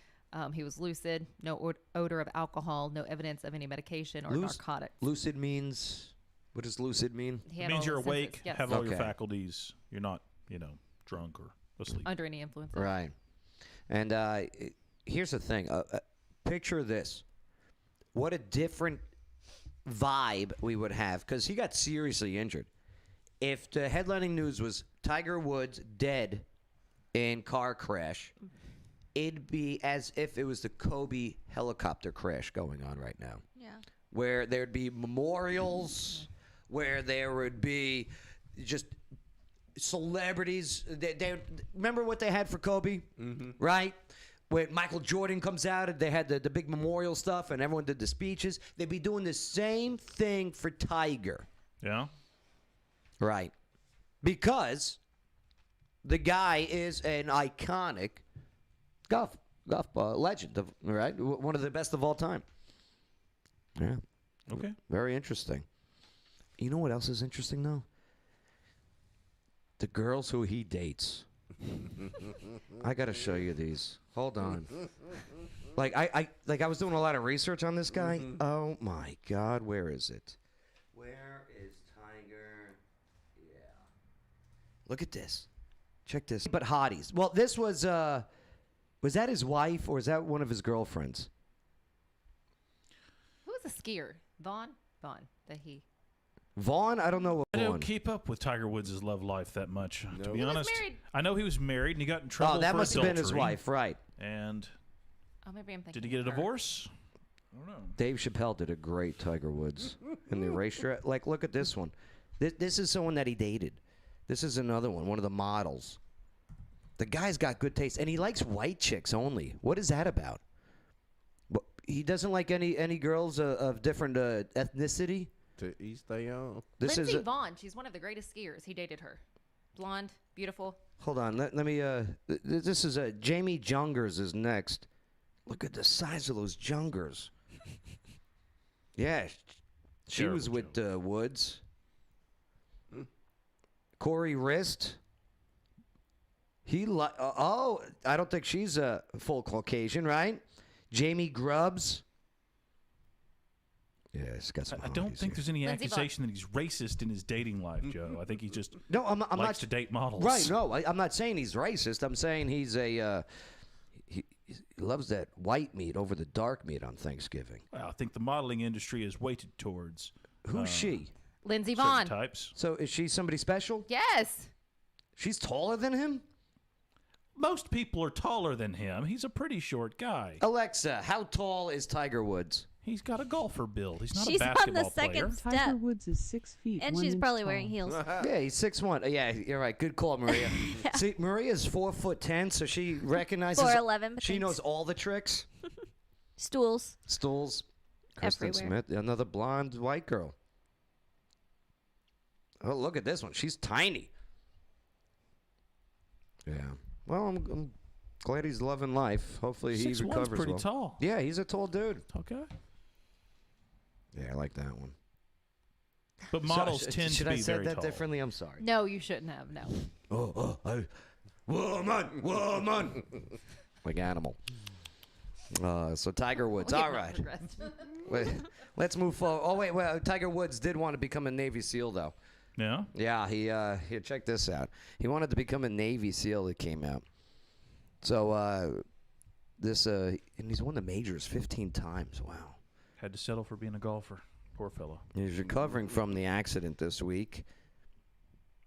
He was lucid, no odor of alcohol, no evidence of any medication or narcotics. Lucid means, what does lucid mean? It means you're awake, yes. have all your faculties. You're not, drunk or asleep. Under any influence. Right. And here's the thing. Picture this. What a different vibe we would have, because he got seriously injured. If the headlining news was Tiger Woods dead in car crash, it'd be as if it was the Kobe helicopter crash going on right now. Yeah. Where there'd be memorials, where there would be just celebrities. They remember what they had for Kobe, right? When Michael Jordan comes out, and they had the big memorial stuff, and everyone did the speeches. They'd be doing the same thing for Tiger. Yeah. Right. Because the guy is an iconic golf legend, right? One of the best of all time. Yeah. Okay. Very interesting. You know what else is interesting, though? The girls who he dates. I got to show you these. Hold on. I was doing a lot of research on this guy. Oh, my God. Where is it? Where is Tiger? Yeah. Look at this. Check this. But hotties. Well, this was that his wife or is that one of his girlfriends? Who was a skier? Vaughn, Vaughn? I don't know what I Vaughn. don't keep up with Tiger Woods' love life that much, to be He was honest. married. I know he was married and he got in trouble Oh, that for must have been his adultery. wife, right. And maybe I'm thinking did he get a of her. divorce? I don't know. Dave Chappelle did a great Tiger Woods in the racetrack. Like, look at this one. This is someone that he dated. This is another one of the models. The guy's got good taste, and he likes white chicks only. What is that about? He doesn't like any girls of different ethnicity? To each their own. Lindsey Vaughn, she's one of the greatest skiers. He dated her. Blonde, beautiful. Hold on. Let me. This is Jamie Jungers is next. Look at the size of those jungers. Yeah, she Terrible was with Woods. Corey Rist. I don't think she's a full Caucasian, right? Jamie Grubbs. Yeah, it's got some. I don't think there's any Lindsey accusation that he's racist in his dating life, Joe. I think he just I'm likes not to date models. Right? No, I'm not saying he's racist. I'm saying he's a he loves that white meat over the dark meat on Thanksgiving. Well, I think the modeling industry is weighted towards Who's she? Lindsey certain Vaughn. types. So is she somebody special? Yes. She's taller than him? Most people are taller than him. He's a pretty short guy. Alexa, how tall is Tiger Woods? He's got a golfer build. He's not She's a on basketball the second player. step. Tiger Woods is 6 feet. And 1 she's inch probably tall. wearing heels. Yeah, he's 6'1". Yeah, you're right. Good call, Maria. See, Maria's 4'10", so she recognizes. 4'11", but She thanks. knows all the tricks. Stools. Stools. Kristen Everywhere. Smith, another blonde white girl. Oh, look at this one. She's tiny. Yeah. Well, I'm glad he's loving life. Hopefully he 6'1" 's recovers pretty well. tall. Yeah, he's a tall dude. Okay. Yeah, I like that one. But models So, tend should to I be said very that tall. differently? I'm sorry. No, you shouldn't have. No. Woman. Like animal. So Tiger Woods. We'll All get right. progressed. Wait, let's move forward. Oh wait, well, Tiger Woods did want to become a Navy SEAL though. Yeah. Yeah, here, check this out. He wanted to become a Navy SEAL. That came out. So and he's won the majors 15 times. Wow. Had to settle for being a golfer. Poor fellow. He's recovering from the accident this week.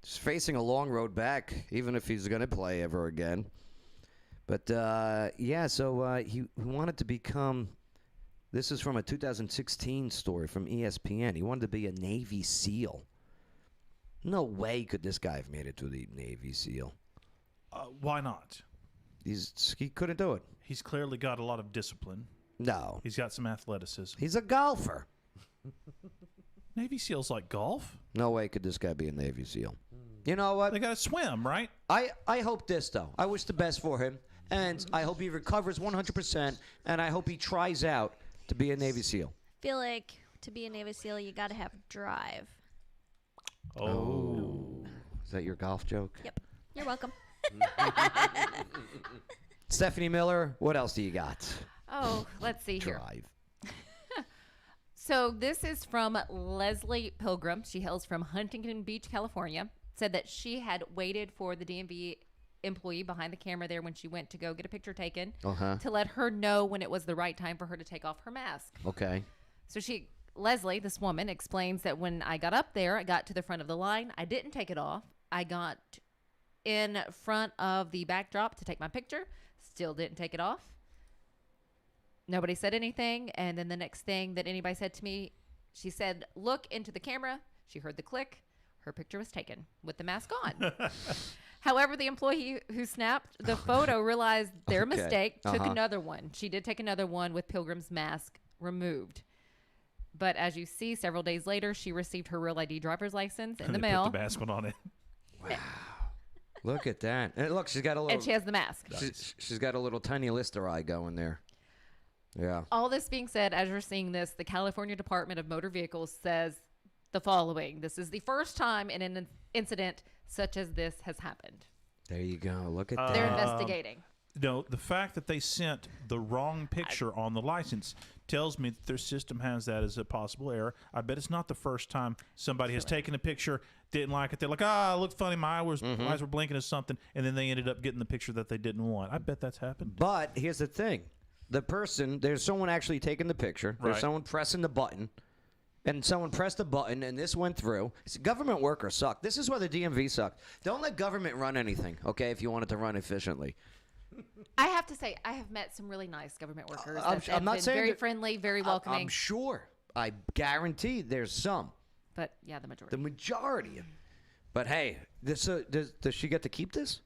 He's facing a long road back, even if he's going to play ever again. But, so he wanted to become, this is from a 2016 story from ESPN. He wanted to be a Navy SEAL. No way could this guy have made it to the Navy SEAL. Why not? He couldn't do it. He's clearly got a lot of discipline. No. He's got some athleticism. He's a golfer. Navy SEALs like golf. No way could this guy be a Navy SEAL. You know what? They got to swim, right? I hope this, though. I wish the best for him, and I hope he recovers 100%, and I hope he tries out to be a Navy SEAL. Feel like to be a Navy SEAL, you got to have drive. Oh. Is that your golf joke? Yep. You're welcome. Stephanie Miller, what else do you got? Oh, let's see here. Drive. So this is from Leslie Pilgrim. She hails from Huntington Beach, California. Said that she had waited for the DMV employee behind the camera there when she went to go get a picture taken to let her know when it was the right time for her to take off her mask. Okay. So Leslie, this woman, explains that when I got up there, I got to the front of the line. I didn't take it off. I got in front of the backdrop to take my picture. Still didn't take it off. Nobody said anything. And then the next thing that anybody said to me, she said, look into the camera. She heard the click. Her picture was taken with the mask on. However, the employee who snapped the photo realized their mistake, took another one. She did take another one with Pilgrim's mask removed. But as you see, several days later, she received her real ID driver's license in the mail. Put the mask on it. Wow. Look at that. And look, she's got a little. And she has the mask. She's got a little tiny Lister eye going there. Yeah. All this being said, as you're seeing this, the California Department of Motor Vehicles says the following. This is the first time in an incident such as this has happened. There you go. Look at that. They're investigating. No, the fact that they sent the wrong picture on the license tells me that their system has that as a possible error. I bet it's not the first time somebody has taken a picture, didn't like it. They're like, it looked funny. My eyes were blinking or something. And then they ended up getting the picture that they didn't want. I bet that's happened. But here's the thing. There's someone actually taking the picture. There's Right. someone pressing the button. And someone pressed the button, and this went through. Government workers suck. This is why the DMV sucked. Don't let government run anything, okay, if you want it to run efficiently. I have to say, I have met some really nice government workers. I'm that have not been saying very that- friendly, very welcoming. I'm sure. I guarantee there's some. But yeah, the majority. The majority. But hey, does she get to keep this?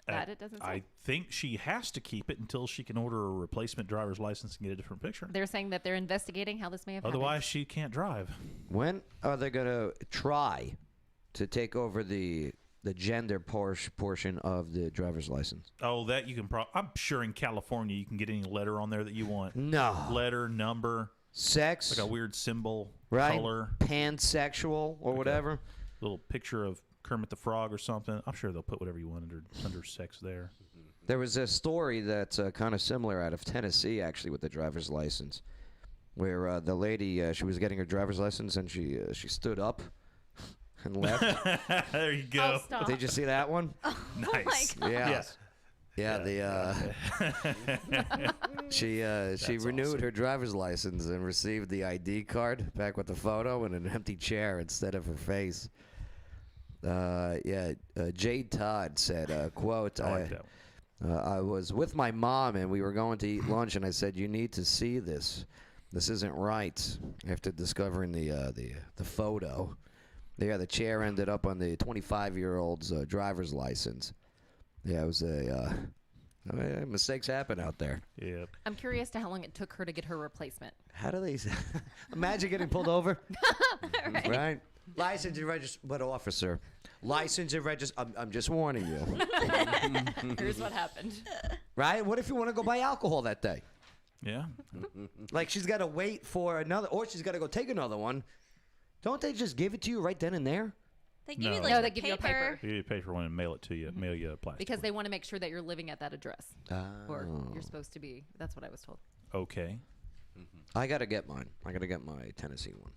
That it doesn't say. I think she has to keep it until she can order a replacement driver's license and get a different picture. They're saying that they're investigating how this may have Otherwise, she can't drive. When are they going to try to take over the the gender portion of the driver's license. Oh, that you can I'm sure in California you can get any letter on there that you want. No. Letter, number, sex, like a weird symbol, right? color, pansexual or whatever. Little picture of Kermit the Frog or something. I'm sure they'll put whatever you want under sex there. There was a story that's kind of similar out of Tennessee, actually, with the driver's license, where the lady, she was getting her driver's license, and she stood up and left. There you go. Oh, stop. Did you see that one? Nice. Oh my God. Yeah. She renewed her driver's license and received the ID card back with the photo and an empty chair instead of her face. Jade Todd said, quote, I like that one. I was with my mom and we were going to eat lunch and I said, you need to see this. This isn't right. After discovering the photo. Yeah, the chair ended up on the 25-year-old's driver's license. Yeah, it was mistakes happen out there. Yeah. I'm curious to how long it took her to get her replacement. How do they imagine getting pulled over? Right? License and register, but officer. License and register. I'm just warning you. Here's what happened. Right? What if you want to go buy alcohol that day? Yeah. Like she's got to wait for another, or she's got to go take another one. Don't they just give it to you right then and there? They give you No. like No, the they give you a paper. You pay for one and mail it to you. Mail you a plastic. Because they want to make sure that you're living at that address. Or you're supposed to be. That's what I was told. Okay. I got to get mine. I got to get my Tennessee one.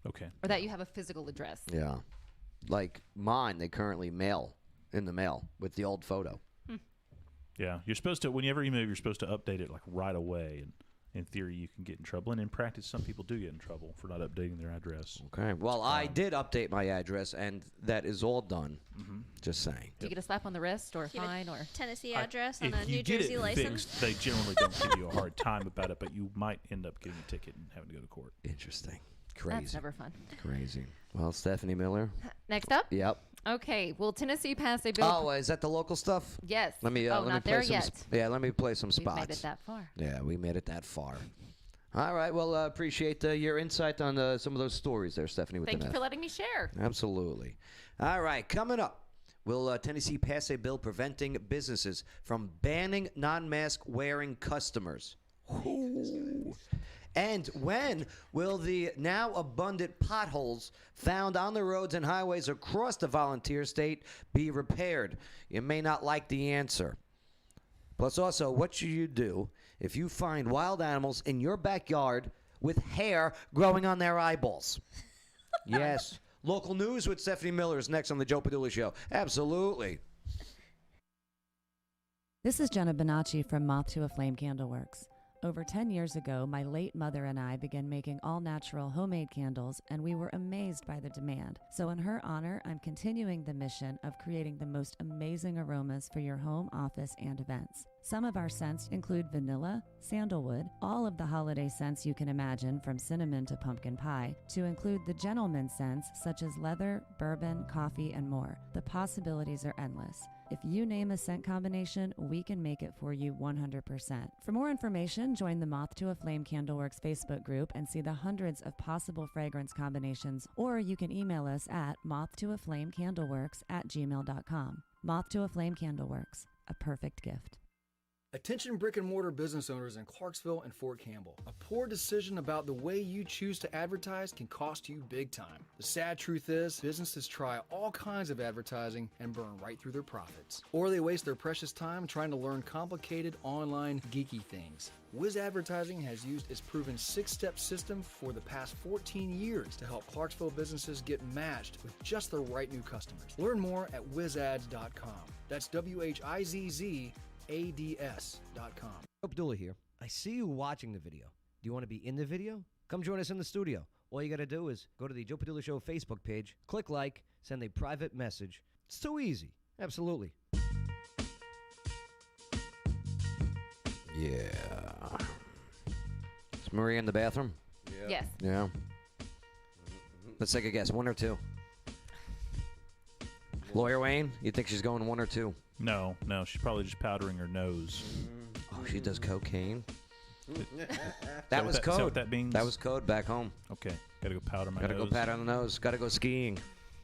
Okay. Or that you have a physical address. Yeah. Like mine, they currently mail in the mail with the old photo. Yeah. You're supposed to, whenever you move, you're supposed to update it like right away. And in theory, you can get in trouble. And in practice, some people do get in trouble for not updating their address. Okay. Well, I did update my address, and that is all done. Just saying. Do you get a slap on the wrist or a You have a fine or Tennessee address on If a you New get Jersey it license. fixed, they generally don't give you a hard time about it, but you might end up getting a ticket and having to go to court. Interesting. Crazy. That's never fun. Crazy. Well, Stephanie Miller. Next up? Yep. Okay. Will Tennessee pass a bill? Oh, is that the local stuff? Yes. Let me. Oh, let me not play there some. yet. Let me play some We've spots. made it that far. Yeah, we made it that far. All right. Well, appreciate your insight on some of those stories there, Stephanie. With Thank the you for letting me share. Absolutely. All right. Coming up, will Tennessee pass a bill preventing businesses from banning non-mask wearing customers? Ooh. And when will the now abundant potholes found on the roads and highways across the volunteer state be repaired? You may not like the answer. Plus, also, what should you do if you find wild animals in your backyard with hair growing on their eyeballs? Yes. Local news with Stephanie Miller is next on the Joe Padula Show. Absolutely. This is Jenna Bonacci from Moth to a Flame Candleworks. Over 10 years ago, my late mother and I began making all-natural homemade candles, and we were amazed by the demand. So in her honor, I'm continuing the mission of creating the most amazing aromas for your home, office, and events. Some of our scents include vanilla, sandalwood, all of the holiday scents you can imagine from cinnamon to pumpkin pie, to include the gentleman scents such as leather, bourbon, coffee, and more. The possibilities are endless. If you name a scent combination, we can make it for you 100%. For more information, join the Moth to a Flame Candleworks Facebook group and see the hundreds of possible fragrance combinations, or you can email us at mothtoaflamecandleworks@gmail.com. Moth to a Flame Candleworks, a perfect gift. Attention brick and mortar business owners in Clarksville and Fort Campbell. A poor decision about the way you choose to advertise can cost you big time. The sad truth is, businesses try all kinds of advertising and burn right through their profits. Or they waste their precious time trying to learn complicated online geeky things. Wiz Advertising has used its proven 6-step system for the past 14 years to help Clarksville businesses get matched with just the right new customers. Learn more at wizads.com. That's WHIZZ ads.com. Joe Padula here. I see you watching the video. Do you want to be in the video? Come join us in the studio. All you got to do is go to the Joe Padula Show Facebook page, click like, send a private message. It's too easy. Absolutely. Yeah. Is Maria in the bathroom? Yes. Yeah. Let's take a guess. 1 or 2? Lawyer Wayne, you think she's going 1 or 2? No, she's probably just powdering her nose. Oh, she does cocaine? That That was Is that code. what that means? That was code back home. Okay, gotta go powder my Gotta nose. go pat on the nose. Gotta go skiing.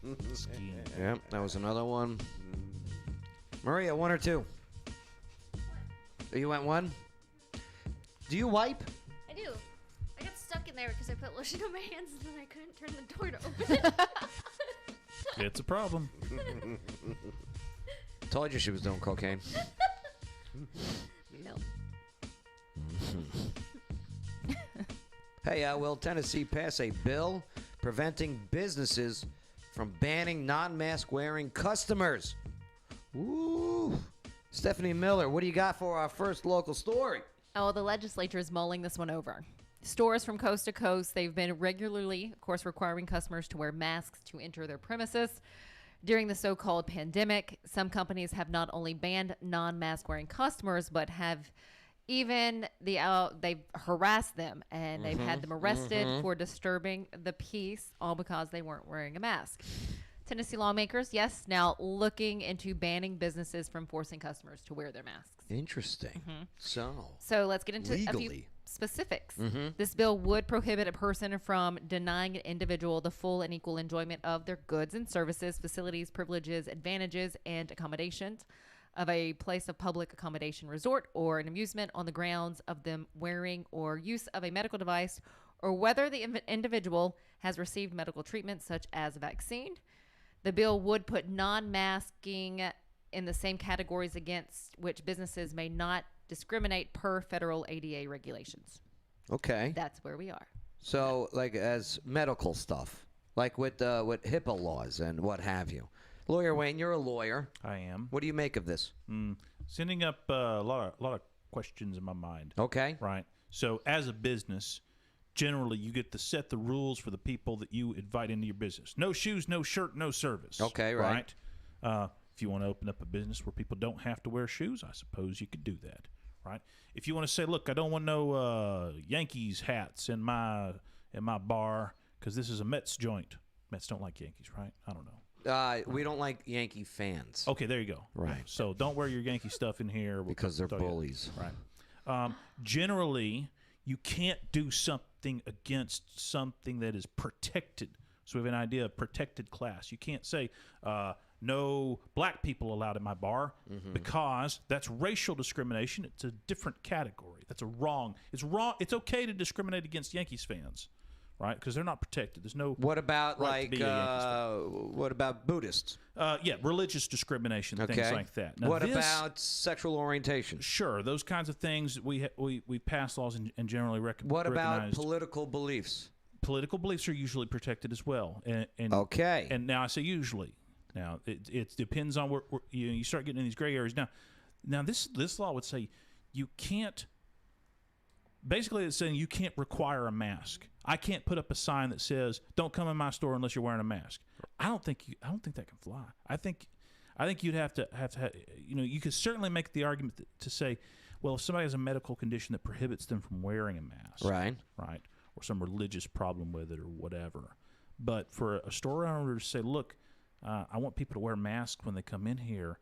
Yep, that was another one. Maria, 1 or 2? You went 1? Do you wipe? I do. I got stuck in there because I put lotion on my hands and then I couldn't turn the door to open it. It's a problem. Told you she was doing cocaine. No. Hey, will Tennessee pass a bill preventing businesses from banning non-mask wearing customers? Ooh. Stephanie Miller, what do you got for our first local story? Oh, the legislature is mulling this one over. Stores from coast to coast, they've been regularly, of course, requiring customers to wear masks to enter their premises. During the so-called pandemic, some companies have not only banned non-mask wearing customers, but have even they've harassed them and they've had them arrested for disturbing the peace, all because they weren't wearing a mask. Tennessee lawmakers, yes, now looking into banning businesses from forcing customers to wear their masks. Interesting. So let's get into a few specifics. Mm-hmm. This bill would prohibit a person from denying an individual the full and equal enjoyment of their goods and services, facilities, privileges, advantages, and accommodations of a place of public accommodation, resort, or an amusement on the grounds of them wearing or use of a medical device, or whether the individual has received medical treatment such as a vaccine. The bill would put non-masking in the same categories against which businesses may not discriminate per federal ADA regulations. Okay. That's where we are. So, like, as medical stuff, like with HIPAA laws and what have you. Lawyer Wayne, you're a lawyer. I am. What do you make of this? Sending up a lot of questions in my mind. Okay. Right. So, as a business, generally you get to set the rules for the people that you invite into your business. No shoes, no shirt, no service. Okay, right. If you want to open up a business where people don't have to wear shoes, I suppose you could do that. Right. If you want to say, look, I don't want no Yankees hats in my bar because this is a Mets joint. Mets don't like Yankees, right? I don't know. We don't like Yankee fans. Okay, there you go. Right. So don't wear your Yankee stuff in here. Because they're bullies. Right. Generally, you can't do something against something that is protected. So we have an idea of protected class. You can't say no black people allowed in my bar because that's racial discrimination. It's a different category. That's wrong. It's wrong. It's okay to discriminate against Yankees fans, right? Because they're not protected. There's no. What about right what about Buddhists? Yeah, religious discrimination, things like that. Now what about sexual orientation? Sure, those kinds of things we pass laws and generally recognize. What about political beliefs? Political beliefs are usually protected as well. And okay. And now I say usually. Now it depends on where you start getting in these gray areas. Now this law would say you can't. Basically, it's saying you can't require a mask. I can't put up a sign that says "Don't come in my store unless you're wearing a mask." I don't think that can fly. I think you'd have to you could certainly make the argument to say, well, if somebody has a medical condition that prohibits them from wearing a mask, right, or some religious problem with it or whatever. But for a store owner to say, look, I want people to wear masks when they come in here,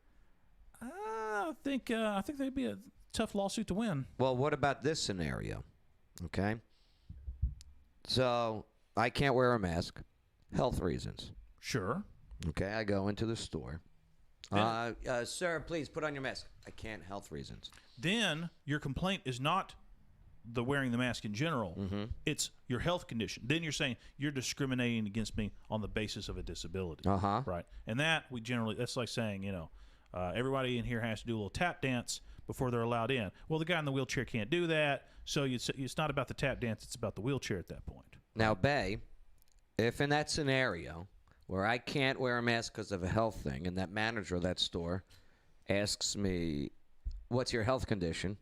I think that'd be a tough lawsuit to win. Well, what about this scenario? Okay. So I can't wear a mask, health reasons. Sure. Okay, I go into the store. Sir, please put on your mask. I can't, health reasons. Then your complaint is not the wearing the mask in general. It's your health condition. Then you're saying you're discriminating against me on the basis of a disability. Right. And that's like saying, everybody in here has to do a little tap dance before they're allowed in. Well, the guy in the wheelchair can't do that, so it's not about the tap dance, it's about the wheelchair at that point. Now, Bay, if in that scenario where I can't wear a mask because of a health thing, and that manager of that store asks me, what's your health condition?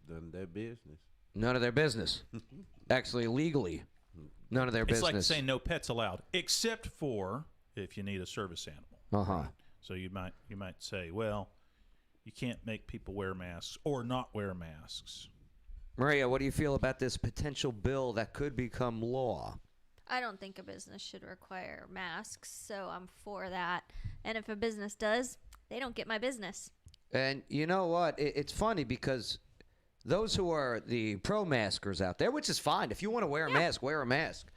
None of their business. None of their business. Actually, legally, none of their business. It's like saying no pets allowed, except for if you need a service animal. Right? So you might say, well, you can't make people wear masks or not wear masks. Maria, what do you feel about this potential bill that could become law? I don't think a business should require masks, so I'm for that. And if a business does, they don't get my business. And you know what? It's funny because those who are the pro-maskers out there, which is fine. If you want to wear a mask, wear a mask.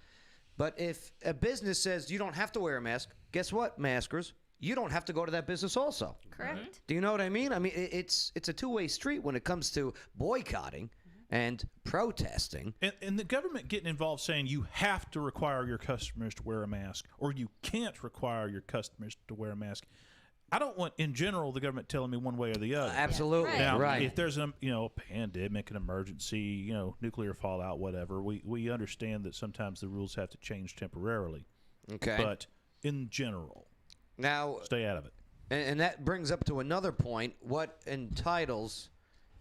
But if a business says you don't have to wear a mask, guess what, maskers? You don't have to go to that business also. Correct. Do you know what I mean? I mean, it's a two-way street when it comes to boycotting and protesting. And the government getting involved saying you have to require your customers to wear a mask or you can't require your customers to wear a mask. I don't want, in general, the government telling me one way or the other. Absolutely. Now, Right. if there's a pandemic, an emergency, nuclear fallout, whatever, we understand that sometimes the rules have to change temporarily. Okay. But in general, now stay out of it. And that brings up to another point. What entitles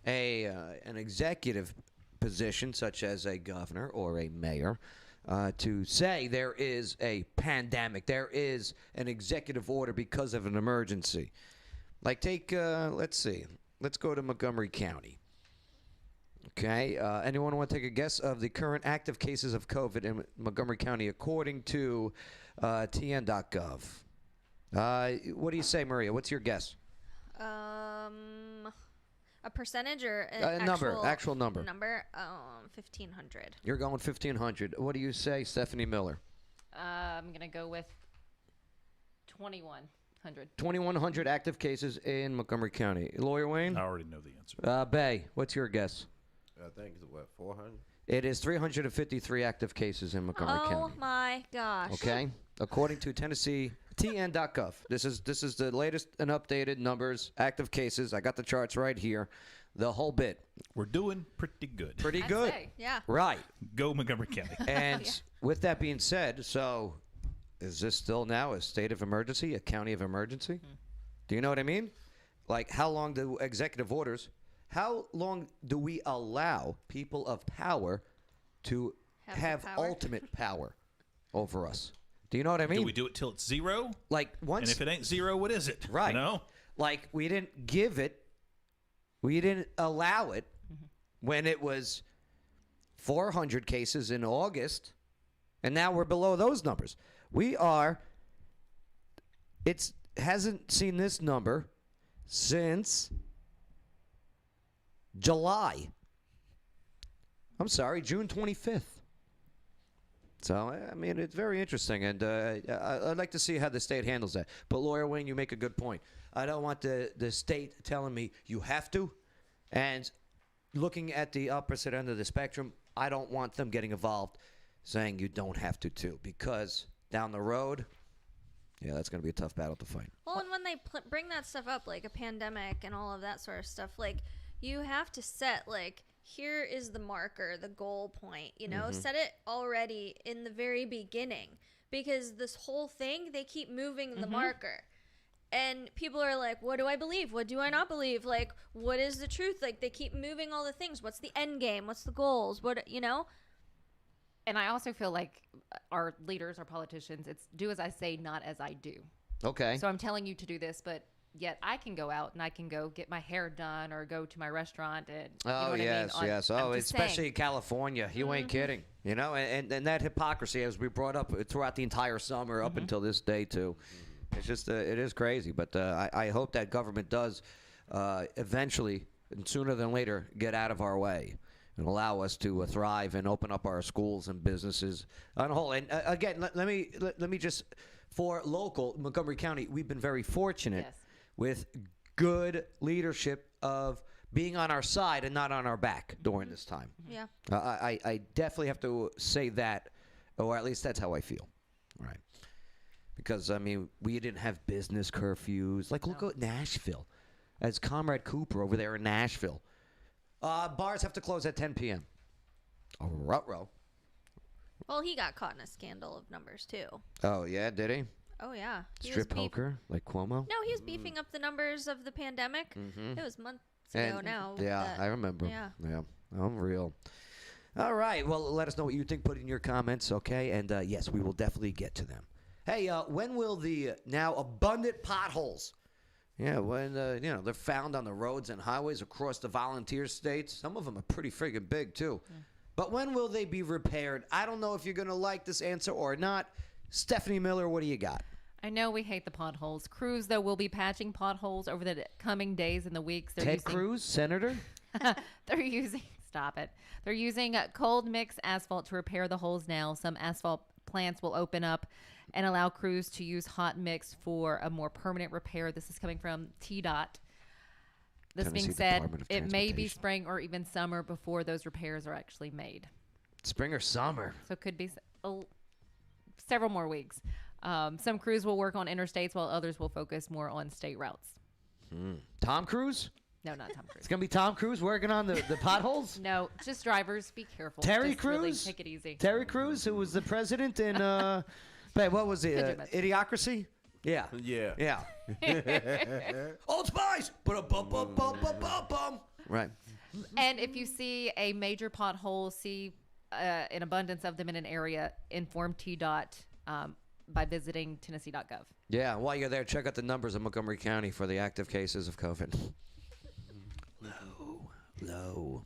an executive position, such as a governor or a mayor, to say there is a pandemic, there is an executive order because of an emergency? Like take, let's go to Montgomery County. Okay, anyone want to take a guess of the current active cases of COVID in Montgomery County according to tn.gov? What do you say, Maria? What's your guess? A percentage or an Actual number. 1,500. You're going 1,500. What do you say, Stephanie Miller? I'm going to go with 2,100. 2,100 active cases in Montgomery County. Lawyer Wayne? I already know the answer. Bay, what's your guess? I think it's, 400? It is 353 active cases in Montgomery County. Oh my gosh. Okay? According to Tennessee TN.gov. This is the latest and updated numbers, active cases. I got the charts right here. The whole bit. We're doing pretty good. Pretty I'd good. say. Yeah. Right. Go Montgomery County. And with that being said, so is this still now a state of emergency, a county of emergency? Do you know what I mean? Like, how long do executive orders, how long do we allow people of power to have ultimate power over us? Do you know what I mean? Do we do it till it's zero? Like once, and if it ain't zero, what is it? Right. Like we didn't give it, we didn't allow it when it was 400 cases in August, and now we're below those numbers. It hasn't seen this number since June 25th. So, I mean, it's very interesting, and I'd like to see how the state handles that. But, Lawyer Wayne, you make a good point. I don't want the state telling me you have to, and looking at the opposite end of the spectrum, I don't want them getting involved saying you don't have to, too, because down the road, yeah, that's going to be a tough battle to fight. Well, and when they bring that stuff up, like a pandemic and all of that sort of stuff, like, you have to set, like, here is the marker, the goal point, set it already in the very beginning, because this whole thing, they keep moving the marker, and people are like, what do I believe? What do I not believe? Like, what is the truth? Like, they keep moving all the things. What's the end game? What's the goals? And I also feel like our leaders, our politicians, it's do as I say, not as I do. Okay. So I'm telling you to do this, but yet I can go out and I can go get my hair done or go to my restaurant and yes. I'm Especially saying. in California. You ain't kidding. And that hypocrisy, as we brought up throughout the entire summer up until this day, too. It's just, it is crazy. But I hope that government does eventually, and sooner than later, get out of our way and allow us to thrive and open up our schools and businesses on a whole. And again, let me just, for local Montgomery County, we've been very fortunate with good leadership of being on our side and not on our back during this time. Yeah. I definitely have to say that, or at least that's how I feel. Right. Because, I mean, we didn't have business curfews. Like, look at Nashville. As Comrade Cooper over there in Nashville. Bars have to close at 10 p.m. Oh, ruh-roh. Well, he got caught in a scandal of numbers, too. Oh, yeah? Did he? Oh, yeah. Strip poker? Like Quomo? No, he was beefing up the numbers of the pandemic. It was months ago now. Yeah, I remember. Yeah. Unreal. All right. Well, let us know what you think. Put in your comments, okay? And, yes, we will definitely get to them. Hey, when will the now abundant potholes, when, they're found on the roads and highways across the volunteer states? Some of them are pretty friggin' big, too. But when will they be repaired? I don't know if you're going to like this answer or not. Stephanie Miller, what do you got? I know we hate the potholes. Crews, though, will be patching potholes over the coming days and the weeks. Ted Cruz, Senator? They're using cold mix asphalt to repair the holes now. Some asphalt plants will open up and allow crews to use hot mix for a more permanent repair. This is coming from TDOT. This Tennessee being said, Department of it may be Transportation. spring or even summer before those repairs are actually made. Spring or summer? So it could be several more weeks. Some crews will work on interstates while others will focus more on state routes. Tom Cruise? No, not Tom Cruise. It's going to be Tom Cruise working on the potholes? No, just drivers. Be careful. Terry Just really Crews? take it easy. Terry Crews, who was the president in, what was it? Idiocracy? Yeah. Yeah. Yeah. Old Spice! Ba-da-bum-bum-bum-bum-bum. Right. And if you see a major pothole, see an abundance of them in an area, inform TDOT by visiting Tennessee.gov. Yeah, while you're there, check out the numbers in Montgomery County for the active cases of COVID. Low.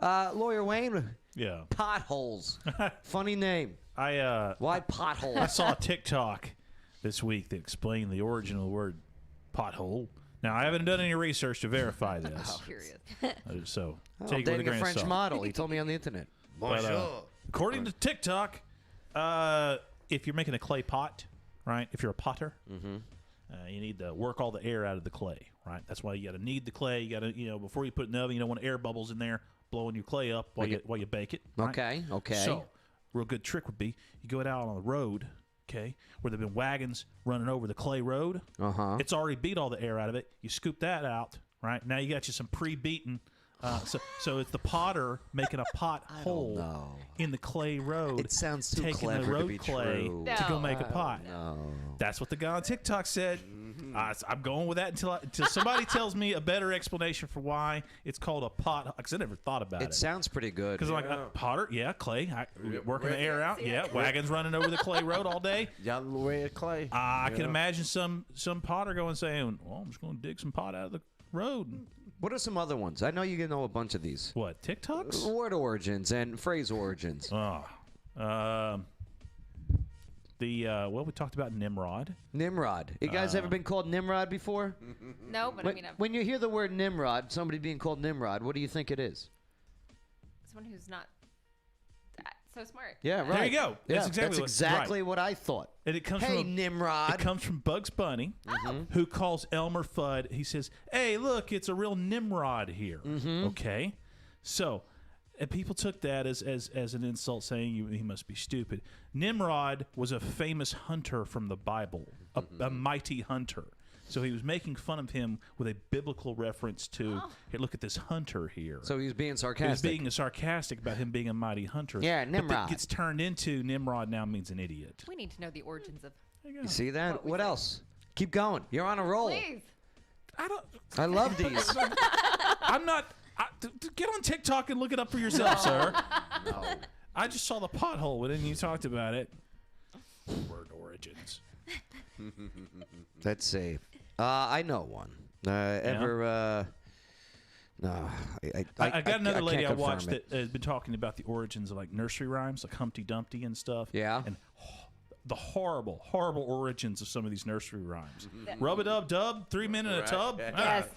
Lawyer Wayne. Yeah. Potholes. Funny name. Why potholes? I saw a TikTok this week that explained the origin of the word pothole. Now, I haven't done any research to verify this. Curious. So I'm take it with a dating grain a of French salt. model. He told me on the internet. But, according to TikTok, if you're making a clay pot, right? If you're a potter, you need to work all the air out of the clay, right? That's why you got to knead the clay. You got to, before you put it in the oven, you don't want air bubbles in there blowing your clay up while you bake it. Right? Okay. So, real good trick would be you go it out on the road, okay, where there've been wagons running over the clay road. It's already beat all the air out of it. You scoop that out, right? Now you got you some pre-beaten. So it's the potter making a pothole in the clay road. It sounds too taking clever the to road be clay true. to go make a pot. No. That's what the guy on TikTok said. I'm going with that until somebody tells me a better explanation for why it's called a pot. Because I never thought about it. It sounds pretty good. Because like potter, clay, working the air out, wagons running over the clay road all day. Y'all wear clay. I can imagine some potter going saying, "Well, I'm just going to dig some pot out of the road." What are some other ones? I know you know a bunch of these. What, TikToks? Word origins and phrase origins. We talked about Nimrod. Nimrod. You guys ever been called Nimrod before? No, but When you hear the word Nimrod, somebody being called Nimrod, what do you think it is? someone who's not so smart. Yeah, right. There you go. Yeah, That's exactly what I thought. And it comes Hey, from Nimrod. It comes from Bugs Bunny, who calls Elmer Fudd. He says, "Hey, look, it's a real Nimrod here." Okay, so and people took that as an insult, saying he must be stupid. Nimrod was a famous hunter from the Bible, a mighty hunter. So he was making fun of him with a biblical reference to, "Here, look at this hunter here." So he was being He was sarcastic. being sarcastic about him being a mighty hunter. Yeah, But Nimrod. that gets turned into Nimrod now means an idiot. We need to know the origins of. You see that? What else? Keep going. You're on a roll. Please. I love these. I'm not. Get on TikTok and look it up for yourself, sir. No. I just saw the pothole and you talked about it. Word origins. Let's see. I know one. No. I got another lady I can't watched confirm that has been talking about the origins of like nursery rhymes, like Humpty Dumpty and stuff. Yeah. And the horrible, horrible origins of some of these nursery rhymes. Rub-a-dub-dub, 3 men in a tub. Yes.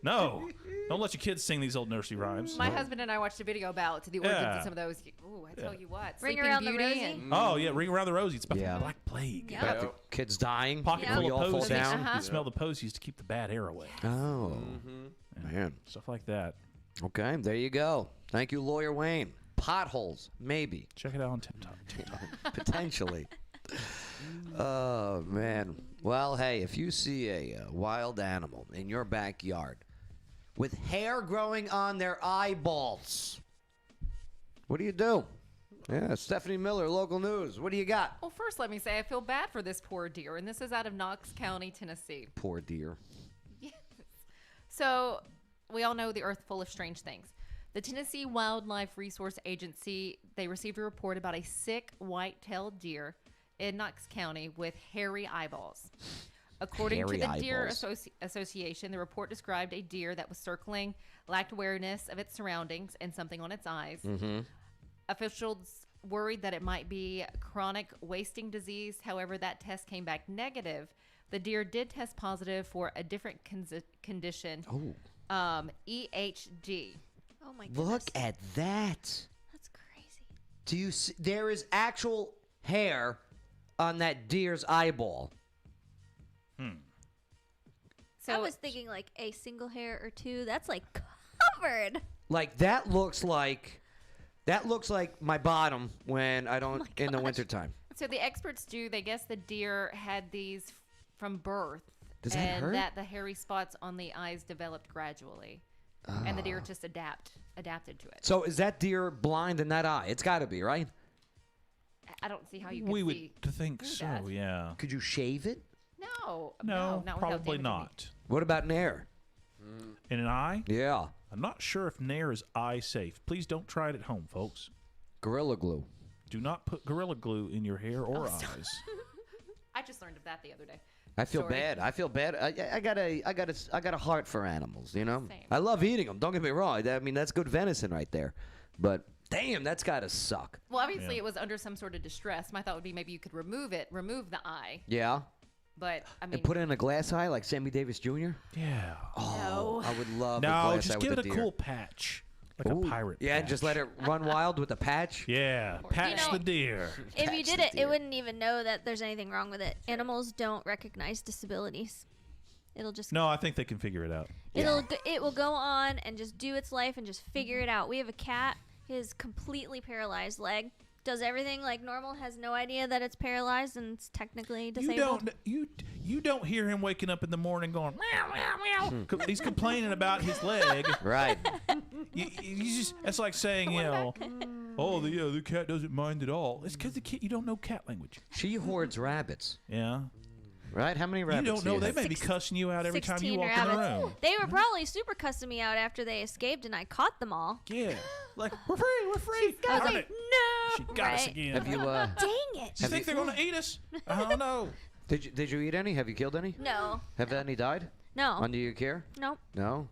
No. Don't let your kids sing these old nursery rhymes. My husband and I watched a video about the origins of some of those. Ooh, I tell you what. Ring Sleeping Around the Beauty Rosie? and- Oh, yeah, Ring Around the Rosie. It's about Yeah. the Black Plague. Yeah. About the kids dying. Pocket We full all of fall posies. down. You smell the posies to keep the bad air away. Oh, man. Stuff like that. Okay, there you go. Thank you, Lawyer Wayne. Potholes, maybe. Check it out on TikTok. Potentially. Oh, man. Well, hey, if you see a wild animal in your backyard with hair growing on their eyeballs, what do you do? Yeah, Stephanie Miller, local news. What do you got? Well, first, let me say I feel bad for this poor deer, and this is out of Knox County, Tennessee. Poor deer. Yes. So, we all know the earth full of strange things. The Tennessee Wildlife Resource Agency, they received a report about a sick white-tailed deer in Knox County with hairy eyeballs. According to the Deer Association, the report described a deer that was circling, lacked awareness of its surroundings, and something on its eyes. Officials worried that it might be chronic wasting disease. However, that test came back negative. The deer did test positive for a different condition, EHD. Oh my goodness. Look at that. That's crazy. Do you see? There is actual hair on that deer's eyeball. So I was thinking like a single hair or two. That's like covered. Like that looks like my bottom when I don't in the wintertime. So the experts they guess the deer had these from birth. Does that and hurt? that the hairy spots on the eyes developed gradually. And the deer just adapted to it. So is that deer blind in that eye? It's got to be, right? I don't see how you could We see would think through so, that. yeah. Could you shave it? No, No, not without probably damaging not. What about Nair? In an eye? Yeah. I'm not sure if Nair is eye safe. Please don't try it at home, folks. Gorilla Glue. Do not put Gorilla Glue in your hair or eyes. I just learned of that the other day. I feel Sorry. bad. I feel bad. I got a heart for animals. You know. Same. I love eating them. Don't get me wrong. I mean, that's good venison right there. But damn, that's gotta suck. Well, obviously it was under some sort of distress. My thought would be maybe you could remove the eye. Yeah. But I mean, And put it in a glass eye like Sammy Davis Jr. Yeah. Oh, I would love a No, glass eye just with give a it a deer. cool patch. Like Ooh. a pirate Yeah, patch. and just let it run wild with a patch. Yeah, patch know, the deer. If you Catch did the it, deer. it wouldn't even know that there's anything wrong with it. Animals don't recognize disabilities. It'll just No, I think they can figure it out. it will go on and just do its life and just figure it out. We have a cat. His completely paralyzed leg does everything like normal. Has no idea that it's paralyzed and it's technically disabled. You don't hear him waking up in the morning going meow meow meow. He's complaining about his leg. Right. You just that's like saying the cat doesn't mind at all. It's because you don't know cat language. She hoards rabbits. Yeah. Right? How many You rabbits? don't do know. you They have? may be cussing you out every time you 16 walk in the rabbits. room. They were probably super cussing me out after they escaped, and I caught them all. Yeah. Like, we're free. I was Darn like, it. no. She got us again. Have you? Dang it. You think they're going to eat us? I don't know. Did you eat any? Have you killed any? No. Have any died? No. Under your care? Nope. No.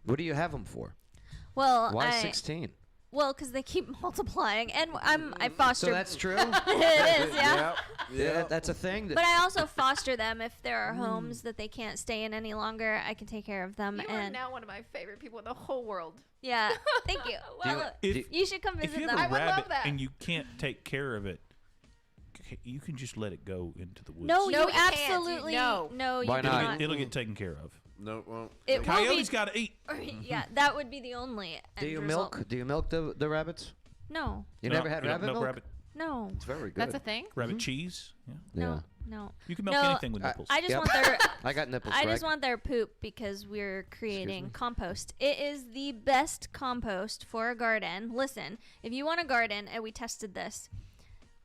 What do you have them for? Well, Why 16? Well, because they keep multiplying, and I foster. So that's true. It is, yeah. Yeah, that's a thing. But I also foster them if there are homes that they can't stay in any longer. I can take care of them. you are and now one of my favorite people in the whole world. yeah, thank you. Well, you should come visit If you them. have a I would love rabbit that. and you can't take care of it, you can just let it go into the woods. No, No, you you can't. absolutely No. no. You Why do not? not. It'll get taken care of. No, well, It will Coyote's be. got to eat. Yeah, that would be the only. Do end you result. milk? Do you milk the rabbits? No, You No, never had you don't rabbit milk milk? rabbit. no, It's very good. That's a thing. Rabbit cheese. Yeah. no, no. You can milk No, anything with nipples. I just Yep. want their. I got nipples. I Greg. just want their poop because we're creating compost. It is the best compost for a garden. Listen, if you want a garden, and we tested this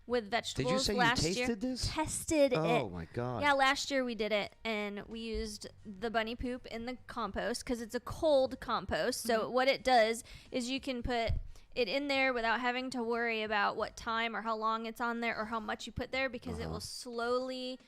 with vegetables Did you say you last year. tasted this? Tested it. Oh my god. Yeah, last year we did it, and we used the bunny poop in the compost because it's a cold compost. So what it does is you can put it in there without having to worry about what time or how long it's on there or how much you put there because it will slowly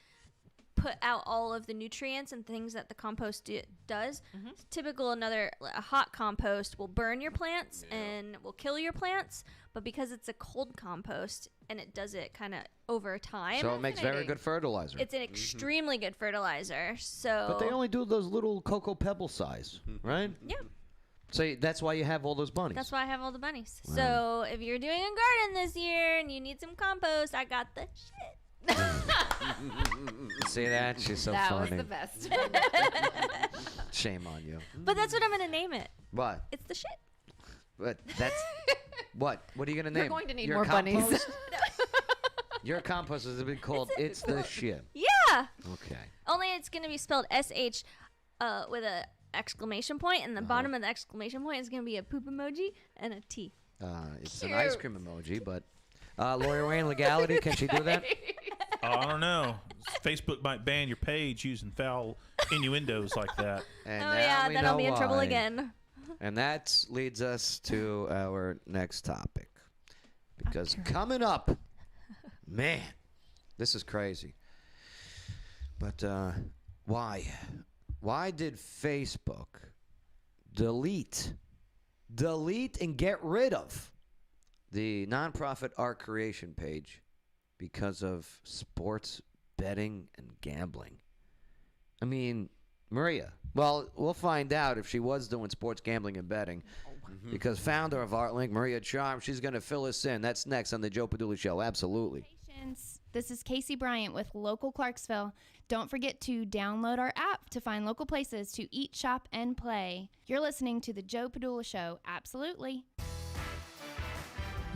put out all of the nutrients and things that the compost does. Typical a hot compost will burn your plants and will kill your plants, but because it's a cold compost and it does it kind of over time, So it makes very good fertilizer. it's an extremely good fertilizer. So But they only do those little cocoa pebble size, right? Yeah. So that's why you have all those bunnies. That's why I have all the bunnies. So if you're doing a garden this year and you need some compost, I got the shit. See that? She's so that funny. was the best. Shame on you. But that's what I'm gonna name it. What? It's the shit. But that's what? What are you gonna name? You're going to need Your more bunnies. compost? Your compost has been called "It's the Shit." Yeah. Okay. Only it's gonna be spelled SH with a exclamation point, and the bottom of the exclamation point is gonna be a poop emoji and a T. It's an ice cream emoji, but Lawyer Wayne legality, can she do that? I don't know. Facebook might ban your page using foul innuendos like that. And Oh now yeah, we then I'll know be in trouble why. again. And that leads us to our next topic. Because coming up, man, this is crazy. But why? Why did Facebook delete and get rid of the nonprofit art creation page because of sports betting and gambling? I mean, Maria, well, we'll find out if she was doing sports gambling and betting because founder of ArtLink, Maria Charm, she's going to fill us in. That's next on the Joe Padula Show. Absolutely. friends. This is Casey Bryant with Local Clarksville. Don't forget to download our app to find local places to eat, shop, and play. You're listening to The Joe Padula Show. Absolutely.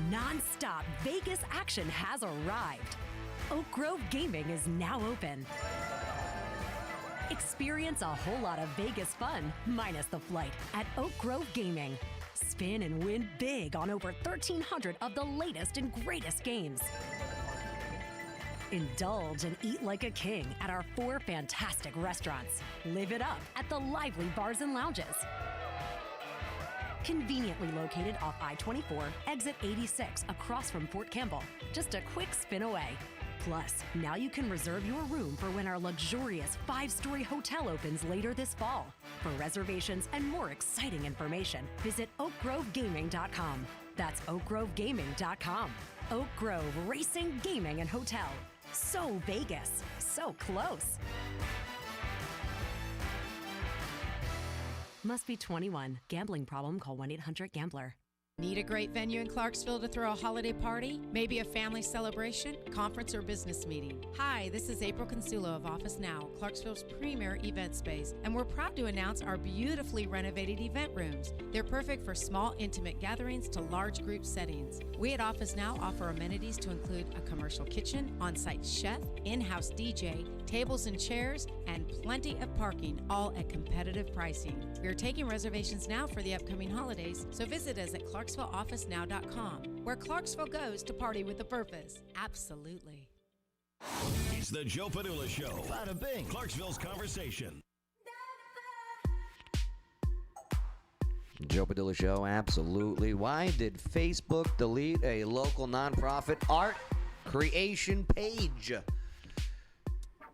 Non-stop Vegas action has arrived. Oak Grove Gaming is now open. Experience a whole lot of Vegas fun, minus the flight, at Oak Grove Gaming. Spin and win big on over 1,300 of the latest and greatest games. Indulge and eat like a king at our 4 fantastic restaurants. Live it up at the lively bars and lounges. Conveniently located off I-24, exit 86, across from Fort Campbell. Just a quick spin away. Plus, now you can reserve your room for when our luxurious 5-story hotel opens later this fall. For reservations and more exciting information, visit oakgrovegaming.com. That's oakgrovegaming.com. Oak Grove Racing, Gaming, and Hotel. So Vegas, so close. Must be 21. Gambling problem? Call 1-800-GAMBLER. Need a great venue in Clarksville to throw a holiday party? Maybe a family celebration, conference, or business meeting? Hi, this is April Consulo of Office Now, Clarksville's premier event space, and we're proud to announce our beautifully renovated event rooms. They're perfect for small, intimate gatherings to large group settings. We at Office Now offer amenities to include a commercial kitchen, on-site chef, in-house DJ, tables and chairs, and plenty of parking, all at competitive pricing. We are taking reservations now for the upcoming holidays, so visit us at ClarksvilleOfficeNow.com, where Clarksville goes to party with a purpose. Absolutely. It's the Joe Padula Show. Bada bing. Clarksville's conversation. Joe Padula Show, absolutely. Why did Facebook delete a local nonprofit art creation page?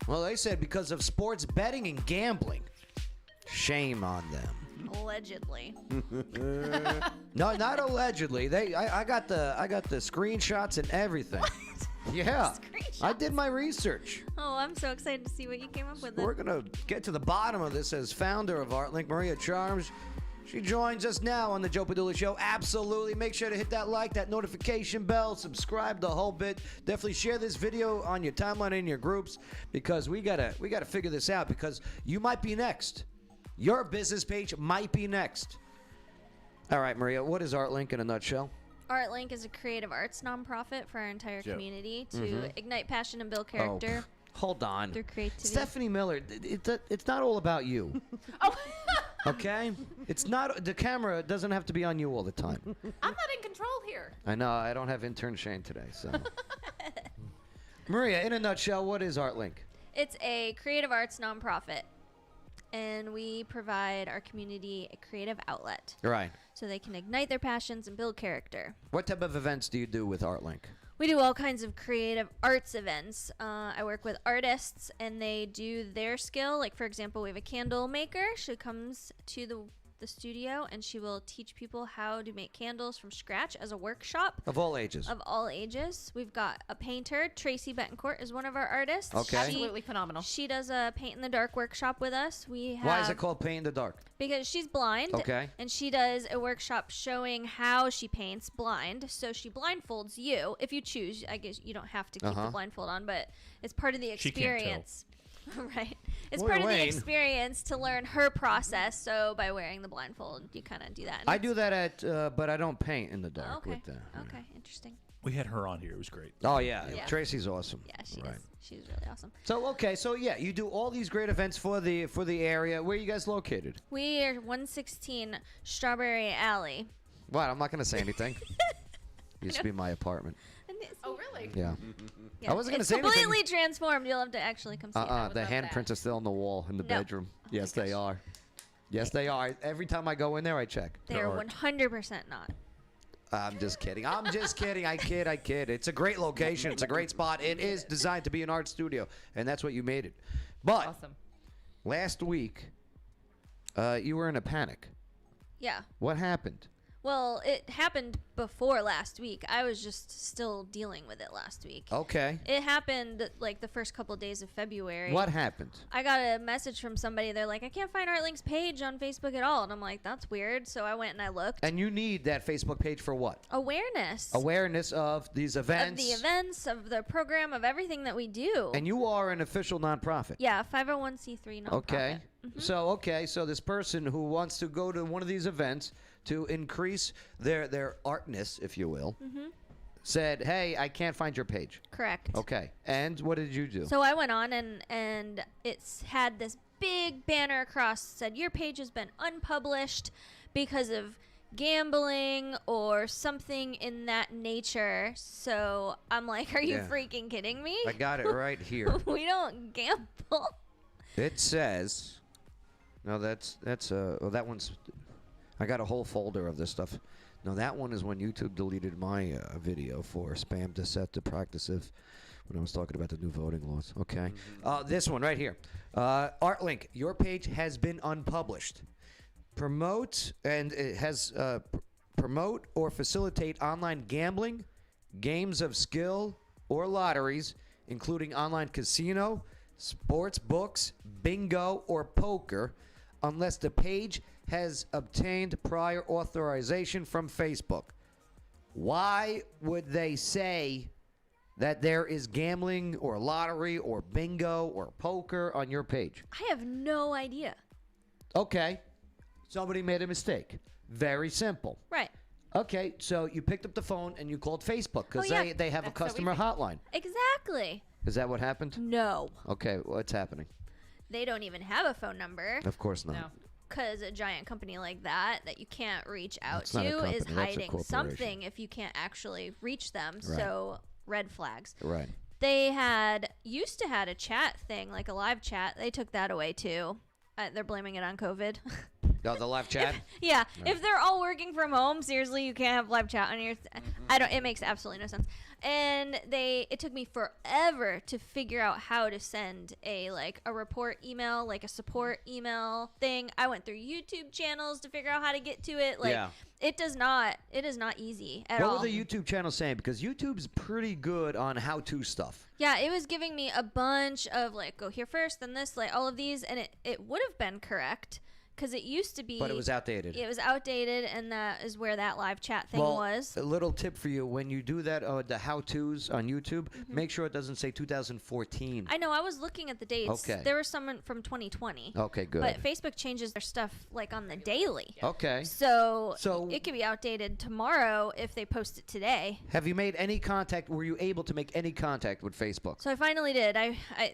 Well, they said because of sports betting and gambling. Shame on them. Allegedly. No, not allegedly. I got the screenshots and everything. What? Yeah. I did my research. Oh, I'm so excited to see what you came up with. We're going to get to the bottom of this as founder of ArtLink, Maria Charms. She joins us now on the Joe Padula Show. Absolutely. Make sure to hit that like, that notification bell, subscribe the whole bit. Definitely share this video on your timeline in your groups because we gotta figure this out because you might be next. Your business page might be next. All right, Maria, what is ArtLink in a nutshell? ArtLink is a creative arts nonprofit for our entire community to ignite passion and build character. Oh, hold on. Through creativity. Stephanie Miller, it's not all about you. Oh. Okay? It's not, the camera doesn't have to be on you all the time. I'm not in control here. I know, I don't have intern Shane today, so. Maria, in a nutshell, what is ArtLink? It's a creative arts nonprofit, and we provide our community a creative outlet. Right. So they can ignite their passions and build character. What type of events do you do with ArtLink? We do all kinds of creative arts events. I work with artists, and they do their skill. Like, for example, we have a candle maker. She comes to the studio, and she will teach people how to make candles from scratch as a workshop. Of all ages. Of all ages. We've got a painter. Tracy Betancourt is one of our artists. Okay. Absolutely phenomenal. She does a paint-in-the-dark workshop with us. We have, Why is it called Paint in the Dark? because she's blind. Okay. And she does a workshop showing how she paints blind. So she blindfolds you if you choose. I guess you don't have to keep the blindfold on, but it's part of the She can't tell. experience. Right. It's Boy, part of the Wayne. experience to learn her process. So by wearing the blindfold, you kind of do that. And I do that but I don't paint in the dark Oh, okay. with that. Okay. Interesting. We had her on here. It was great. Oh, yeah. Yeah. Tracy's awesome. Yeah, she Right. is. She's really awesome. So, okay. So, yeah, you do all these great events for the area. Where are you guys located? We are 116 Strawberry Alley. What? I'm not going to say anything. Used to be my apartment. Oh, really? Yeah. Yeah. I wasn't going to It's say anything. completely transformed. You'll have to actually come see it. The handprints are still on the wall in the No. bedroom. Yes, they are. Yes, they are. Every time I go in there, I check. They are 100% not. I'm just kidding. I'm just kidding. I kid. It's a great location. It's a great spot. It is designed to be an art studio, and that's what you made it. But Awesome. last week, you were in a panic. Yeah. What happened? Well, it happened before last week. I was just still dealing with it last week. Okay. It happened like the first couple of days of February. What happened? I got a message from somebody. They're like, I can't find ArtLink's page on Facebook at all. And I'm like, that's weird. So I went and I looked. And you need that Facebook page for what? Awareness. Awareness of these events. Of the events, of the program, of everything that we do. And you are an official nonprofit. Yeah, 501c3 nonprofit. Okay. So this person who wants to go to one of these events to increase their artness, if you will, said, hey, I can't find your page. Correct. Okay. And what did you do? So I went on and it's had this big banner across that said, your page has been unpublished because of gambling or something in that nature. So I'm like, are you freaking kidding me? I got it right here. We don't gamble. It says, no, that's well, that one's, I got a whole folder of this stuff. No, that one is when YouTube deleted my video for spam, deceptive practices when I was talking about the new voting laws. Okay. This one right here. ArtLink, your page has been unpublished. Promote and it has promote or facilitate online gambling, games of skill, or lotteries, including online casino, sports books, bingo, or poker, unless the page has obtained prior authorization from Facebook. Why would they say that there is gambling or lottery or bingo or poker on your page? I have no idea. Okay. Somebody made a mistake. Very simple. Right. Okay, so you picked up the phone and you called Facebook because they have a customer hotline. Exactly. Is that what happened? No. Okay, what's happening? They don't even have a phone number. Of course not. No. Because a giant company like that you can't reach out That's not a to company, is that's a hiding corporation. something if you can't actually reach them. Right. So red flags. Right. They used to had a chat thing, like a live chat. They took that away too. They're blaming it on COVID. Oh, the live chat? Yeah. If they're all working from home, seriously, you can't have live chat on your it makes absolutely no sense. And it took me forever to figure out how to send a report email, like a support email thing. I went through YouTube channels to figure out how to get to it. It is not easy at all. What were the YouTube channels saying? Because YouTube's pretty good on how-to stuff. Yeah, it was giving me a bunch of go here first, then this, all of these, and it would have been correct. Because it used to be... But it was outdated. It was outdated, and that is where that live chat thing was. A little tip for you. When you do that, the how-tos on YouTube, make sure it doesn't say 2014. I know. I was looking at the dates. Okay. There was some from 2020. Okay, good. But Facebook changes their stuff, on the daily. Okay. So it could be outdated tomorrow if they post it today. Have you made any contact? Were you able to make any contact with Facebook? So I finally did.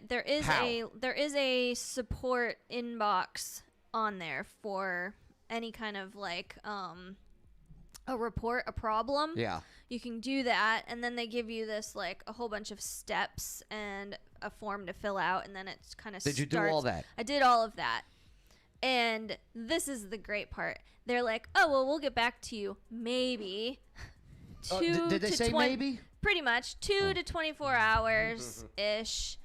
There is How? a support inbox on there for any kind of a report a problem. Yeah. You can do that, and then they give you this a whole bunch of steps and a form to fill out, and then it's kind of Did you do all that? I did all of that. And this is the great part. They're like, oh, well, we'll get back to you maybe. Did they say maybe? Pretty much 2 to 24 hours ish.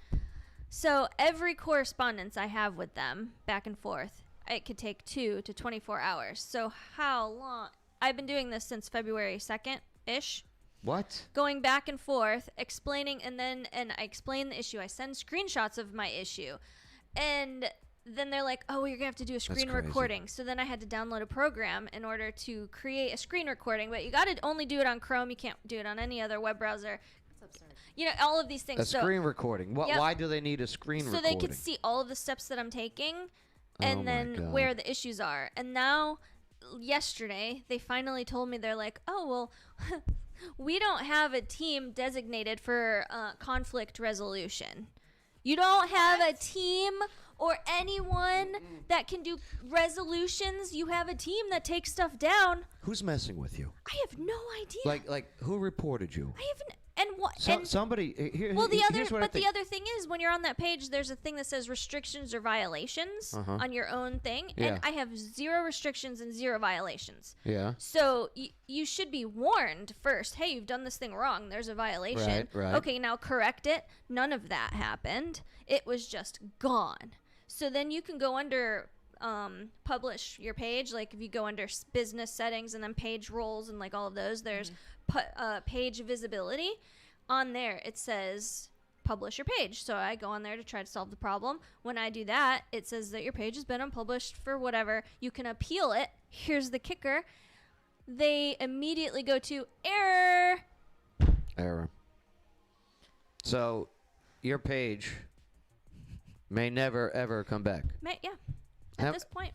So every correspondence I have with them back and forth, it could take 2 to 24 hours. So how long? I've been doing this since February 2nd ish. What? Going back and forth, explaining, and I explain the issue. I send screenshots of my issue, and then they're like, oh, you're gonna have to do a screen recording. So then I had to download a program in order to create a screen recording, but you got to only do it on Chrome. You can't do it on any other web browser. All of these things. A screen recording. Yep. Why do they need a screen recording? So they could see all of the steps that I'm taking, and then where the issues are. And now, yesterday, they finally told me, they're like, oh, well, we don't have a team designated for conflict resolution. You don't have a team or anyone that can do resolutions. You have a team that takes stuff down. Who's messing with you? I have no idea. Like who reported you? I haven't. And what? Somebody. Well, the here's what I think. the other thing is, when you're on that page, there's a thing that says restrictions or violations on your own thing, and I have 0 restrictions and 0 violations. Yeah. So you should be warned first. Hey, you've done this thing wrong. There's a violation. Right. Okay, now correct it. None of that happened. It was just gone. So then you can go under publish your page, like if you go under business settings and then page roles and like all of those, there's page visibility. On there it says publish your page. So I go on there to try to solve the problem. When I do that, it says that your page has been unpublished for whatever. You can appeal it. Here's the kicker. They immediately go to error. So your page may never ever come back. Yeah. At this point.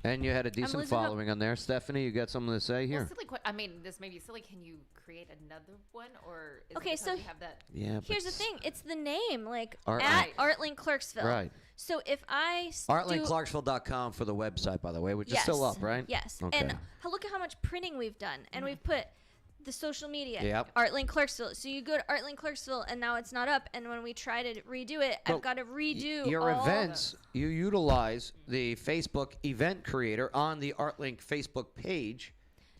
And you had a decent losing hope. following on there. Stephanie, you got something to say here? Well, silly I mean, this may be silly. Can you create another one, or is Okay, it so you have that? Yeah. Here's the thing. It's the name, like Artlink. at Artlink Clarksville. Right. So if I ArtlinkClarksville.com for the website, by the way, which is still up, right? Yes. Okay. And look at how much printing we've done. And we've put the social media, Yep. Artlink Clarksville. So you go to Artlink Clarksville, and now it's not up. And when we try to redo it, I've got to redo your all events. You utilize the Facebook event creator on the Artlink Facebook page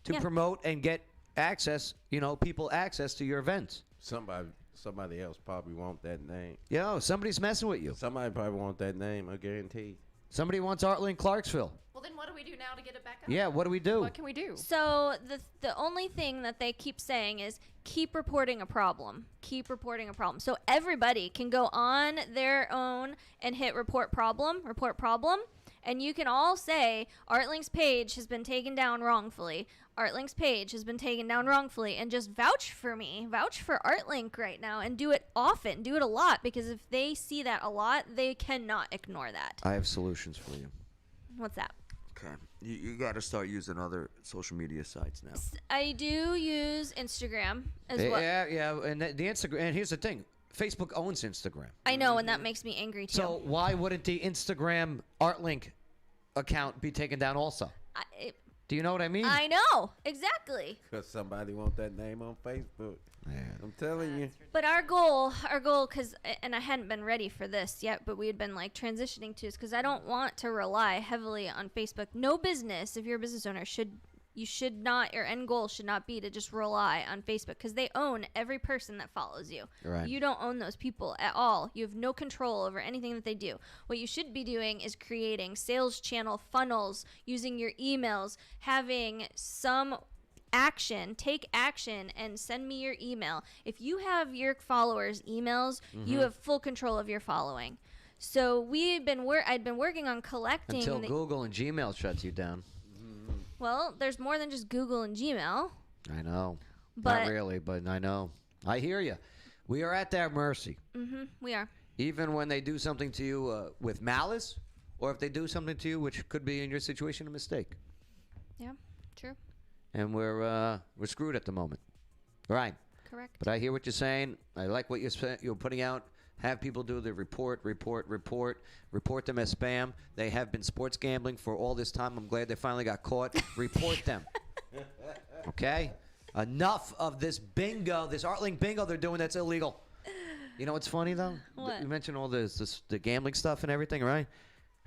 to promote and get access, people access to your events. Somebody else probably want that name. Somebody's messing with you. Somebody probably want that name, I guarantee. Somebody wants Artlink Clarksville. Well, then what do we do now to get it back up? Yeah, what do we do? What can we do? So the only thing that they keep saying is keep reporting a problem. Keep reporting a problem. So everybody can go on their own and hit report problem, and you can all say Artlink's page has been taken down wrongfully. Artlink's page has been taken down wrongfully, and just vouch for me. Vouch for Artlink right now, and do it often. Do it a lot, because if they see that a lot, they cannot ignore that. I have solutions for you. What's that? Okay. You got to start using other social media sites now. I do use Instagram as well. Yeah, and the Instagram. And here's the thing: Facebook owns Instagram. I know, and that makes me angry too. So why wouldn't the Instagram Artlink account be taken down also? Do you know what I mean? I know exactly. Because somebody want that name on Facebook. I'm telling you. But our goal, because, and I hadn't been ready for this yet, but we had been like transitioning to this, because I don't want to rely heavily on Facebook. No business, if you're a business owner, you should not, your end goal should not be to just rely on Facebook, because they own every person that follows you. Right. You don't own those people at all. You have no control over anything that they do. What you should be doing is creating sales channel funnels, using your emails, having some take action and send me your email. If you have your followers' emails, you have full control of your following. So I'd been working on collecting until Google and Gmail shuts you down. Well, there's more than just Google and Gmail. I know. But, not really, but I know. I hear you. We are at their mercy. We are. Even when they do something to you with malice, or if they do something to you which could be in your situation a mistake. Yeah, true. And we're screwed at the moment. Right. Correct. But I hear what you're saying. I like what you're putting out. Have people do the report them as spam. They have been sports gambling for all this time. I'm glad they finally got caught. Report them. Okay? Enough of this bingo, this Artlink bingo they're doing that's illegal. You know what's funny, though? What? You mentioned all the gambling stuff and everything, right?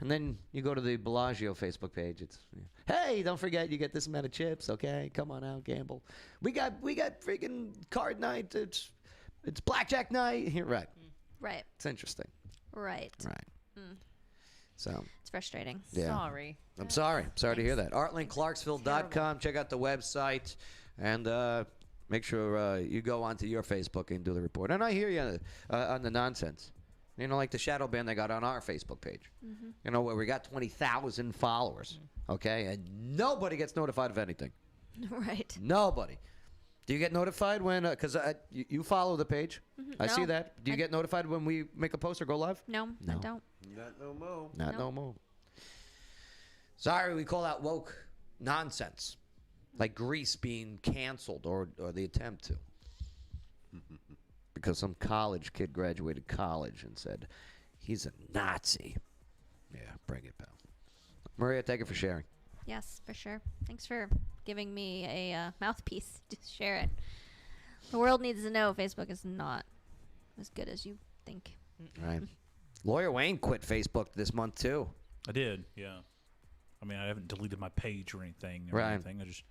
And then you go to the Bellagio Facebook page. It's, hey, don't forget you get this amount of chips, okay? Come on out, gamble. We got freaking card night. It's blackjack night. Here, right. Right. It's interesting. Right. So it's frustrating. Yeah. Sorry. I'm sorry. Sorry to hear that. ArtlinkClarksville.com. Check out the website and make sure you go onto your Facebook and do the report. And I hear you on the nonsense. Like the shadow ban they got on our Facebook page. Where we got 20,000 followers. Okay? And nobody gets notified of anything. Right. Nobody. Do you get notified when, because you follow the page? I see that. Do you get notified when we make a post or go live? No, I don't. Not no more. Not no more. Sorry, we call that woke nonsense. Like Greece being canceled or the attempt to. Because some college kid graduated college and said, he's a Nazi. Yeah, bring it, pal. Maria, thank you for sharing. Yes, for sure. Thanks for giving me a mouthpiece to share it. The world needs to know Facebook is not as good as you think. Right. Lawyer Wayne quit Facebook this month, too. I did, yeah. I mean, I haven't deleted my page or anything. I just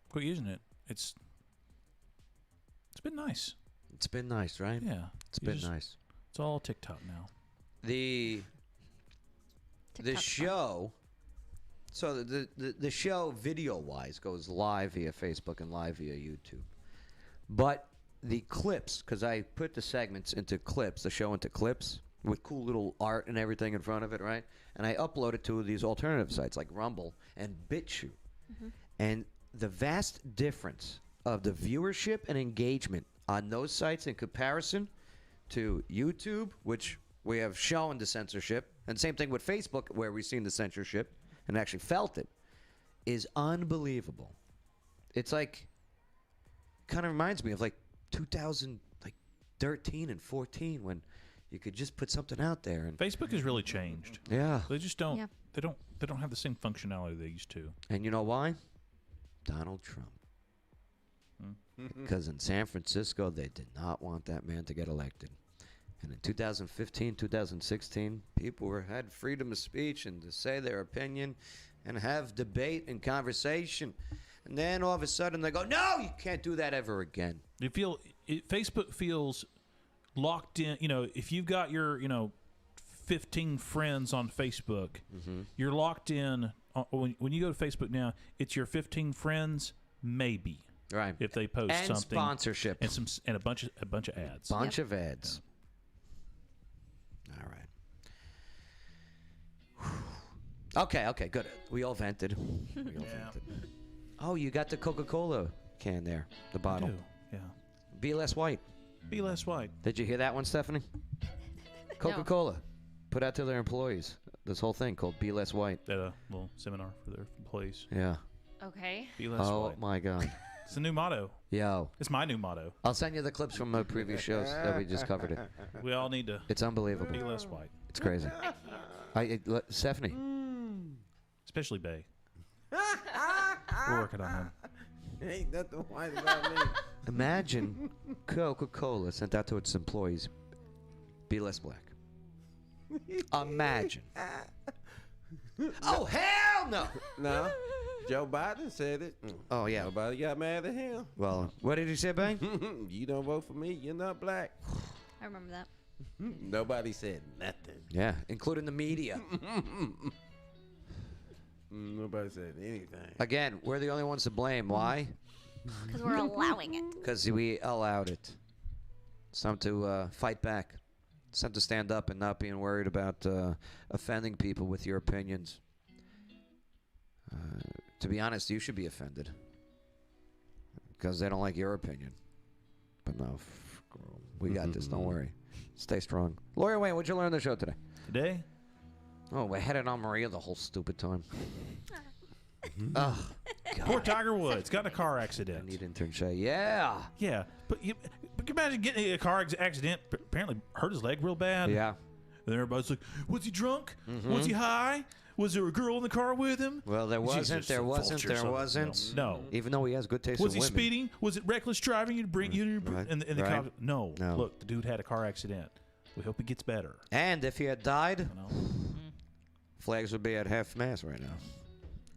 quit using it. It's been nice. It's been nice, right? Yeah. It's been nice. It's all TikTok now. The the show. So the show video-wise goes live via Facebook and live via YouTube. But the clips, because I put the segments into clips, the show into clips, with cool little art and everything in front of it, right? And I upload it to these alternative sites like Rumble and BitChute. And the vast difference of the viewership and engagement on those sites in comparison to YouTube, which we have shown the censorship, and same thing with Facebook, where we've seen the censorship and actually felt it, is unbelievable. It's like, kind of reminds me of like 2013 and 14 when you could just put something out there. And Facebook has really changed. Yeah. They just don't. Yeah. They don't have the same functionality they used to. And you know why? Donald Trump. Because in San Francisco, they did not want that man to get elected. And in 2015, 2016, people had freedom of speech and to say their opinion and have debate and conversation. And then all of a sudden they go, no, you can't do that ever again. Facebook feels locked in. If you've got your 15 friends on Facebook, you're locked in. When you go to Facebook now, it's your 15 friends, maybe. Right. If they post and something. Sponsorship. And a bunch of ads. Bunch of ads. All right. Okay, good. We all vented. Vented. Oh, you got the Coca-Cola can there, the bottle. I do, yeah. Be less white. Be less white. Did you hear that one, Stephanie? Coca-Cola put out to their employees this whole thing called Be Less White. At a little seminar for their employees. Yeah. Okay. Be less white. Oh, my God. It's a new motto. Yo. It's my new motto. I'll send you the clips from my previous shows that we just covered it. We all need to. It's unbelievable. Be less white. It's crazy. Stephanie. Especially Bay. We're working on him. Ain't nothing white about me. Imagine Coca-Cola sent out to its employees, be less black. Imagine. Oh, hell no. No. Joe Biden said it. Oh, yeah. Nobody got mad at him. Well, what did he say, Bang? You don't vote for me, you're not black. I remember that. Nobody said nothing. Yeah, including the media. Nobody said anything. Again, we're the only ones to blame. Why? Because we're allowing it. Because we allowed it. It's time to fight back. It's time to stand up and not being worried about offending people with your opinions. To be honest, you should be offended. Because they don't like your opinion. But no, we got this. Don't worry. Stay strong. Lawyer Wayne, what'd you learn on the show today? Today? Oh, we had it on Maria the whole stupid time. Oh, God. Poor Tiger Woods got in a car accident. I need internship. Yeah. Yeah. But can you imagine getting in a car accident, apparently hurt his leg real bad? Yeah. And then everybody's like, was he drunk? Was he high? Was there a girl in the car with him? Well, there wasn't. There wasn't. No. Even though he has good taste Was in he women. speeding? Was it reckless driving? You bring you in the Right. cop? No. Look, the dude had a car accident. We hope he gets better. And if he had died, flags would be at half mast right now.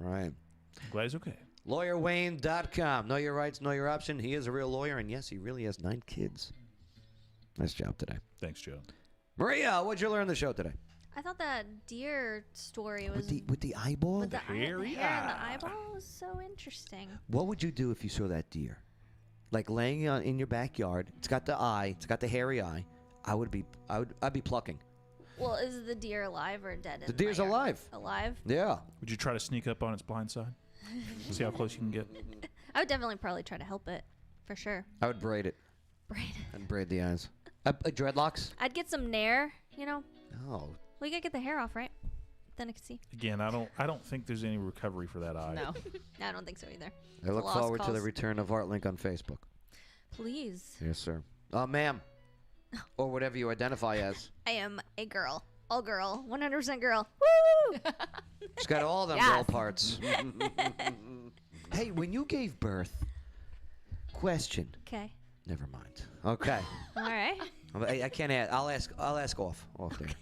Right. I'm glad he's okay. LawyerWayne.com. Know your rights, know your option. He is a real lawyer, and yes, he really has 9 kids. Nice job today. Thanks, Joe. Maria, what'd you learn on the show today? I thought that deer story was With the eyeball? with the hair and the eyeball was so interesting. What would you do if you saw that deer? Like laying in your backyard. It's got the eye. It's got the hairy eye. I'd be plucking. Well, is the deer alive or dead? The deer's alive. Alive? Yeah. Would you try to sneak up on its blind side? See how close you can get? I would definitely probably try to help it, for sure. I would braid it. And braid the eyes. Dreadlocks? I'd get some nair, you know. Oh. Well, you gotta get the hair off, right? Then I can see. Again, I don't think there's any recovery for that eye. No, I don't think so either. I look forward to the return of ArtLink on Facebook. Please. Yes, sir. Ma'am. Or whatever you identify as. I am a girl. All girl. 100% girl. Woo! She's got all them girl parts. Hey, when you gave birth, question. Okay. Never mind. Okay. All right. I can't add. I'll ask off there. Okay.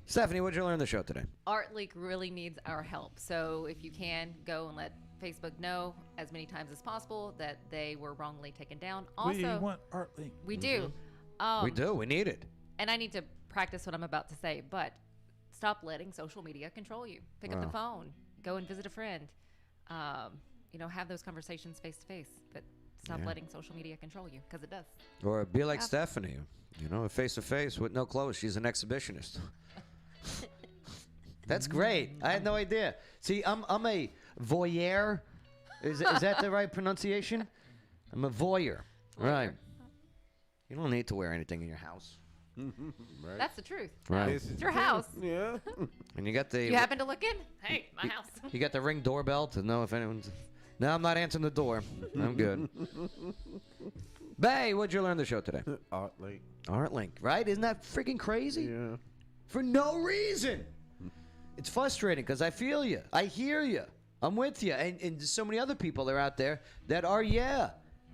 Stephanie, what'd you learn on the show today? ArtLink really needs our help. So if you can, go and let Facebook know as many times as possible that they were wrongly taken down. Also, we want ArtLink. We do. We do. We need it. And I need to practice what I'm about to say, but stop letting social media control you. Pick up the phone, go and visit a friend. Have those conversations face to face, but stop letting social media control you, because it does. Or be like Stephanie, face to face with no clothes. She's an exhibitionist. That's great. I had no idea. See, I'm a voyeur. Is that the right pronunciation? I'm a voyeur. Right. You don't need to wear anything in your house. Right. That's the truth. Right. It's your house. Yeah. And you got the. You happen to look in? Hey, my house. You got the Ring doorbell to know if anyone's. No, I'm not answering the door. I'm good. Bay, what'd you learn the show today? Art Link, right? Isn't that freaking crazy? Yeah. For no reason. It's frustrating because I feel you. I hear you. I'm with you. And there's so many other people that are out there that are,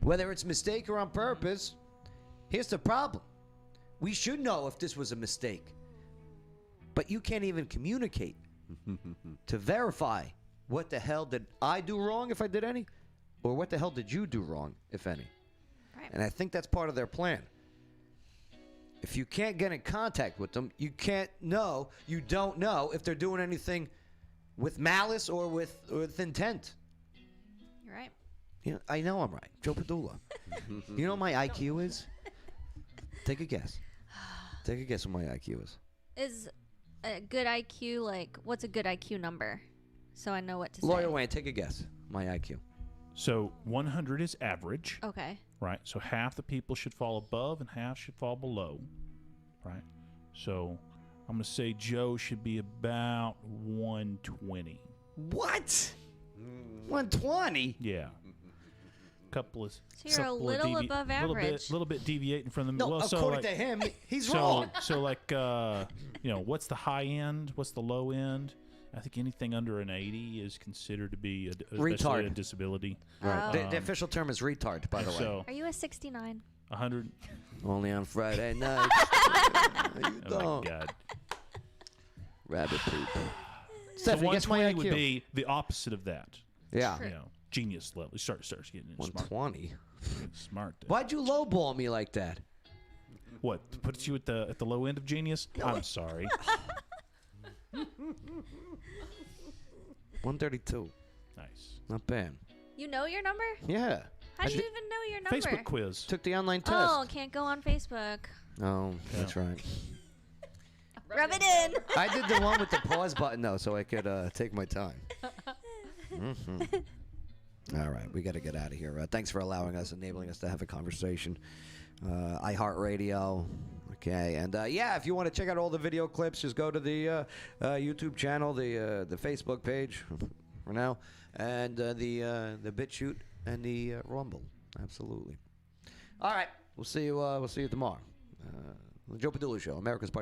whether it's mistake or on purpose. Here's the problem. We should know if this was a mistake. But you can't even communicate to verify what the hell did I do wrong, if I did any, or what the hell did you do wrong, if any. Right. And I think that's part of their plan. If you can't get in contact with them, you don't know if they're doing anything with malice or with intent. You're right. I know I'm right. Joe Padula. You know what my IQ is? Take a guess. Take a guess what my IQ is. Is a good IQ what's a good IQ number? So I know what to say. Lawyer Wayne, take a guess. My IQ. So 100 is average. Okay. Right. So half the people should fall above and half should fall below. Right. So I'm going to say Joe should be about 120. What? 120? Yeah. Couple of. So you're a little above average. Little bit deviating from the. No, well, according to him, he's wrong. So what's the high end? What's the low end? I think anything under an 80 is considered to be retard, a disability. Right. The official term is retard, by the way. Are you a 69? 100. Only on Friday night. You don't. Oh my God. Rabbit poop. So Stephanie, guess my 120 IQ. would be the opposite of that. Yeah. Genius level. You starts getting 120. Smart. Why'd you lowball me like that? What? Put you at the low end of genius? No, I'm sorry. 132. Nice. Not bad. You know your number? Yeah. How do you even know your number? Facebook quiz. Took the online test. Oh, can't go on Facebook. Oh, that's right. Rub it in. I did the one with the pause button, though, so I could take my time. All right, we got to get out of here. Thanks for enabling us to have a conversation. iHeartRadio. Okay, and if you want to check out all the video clips, just go to the YouTube channel, the Facebook page for now, and the BitChute and the Rumble. Absolutely. All right, we'll see you tomorrow. The Joe Padula Show, America's Party.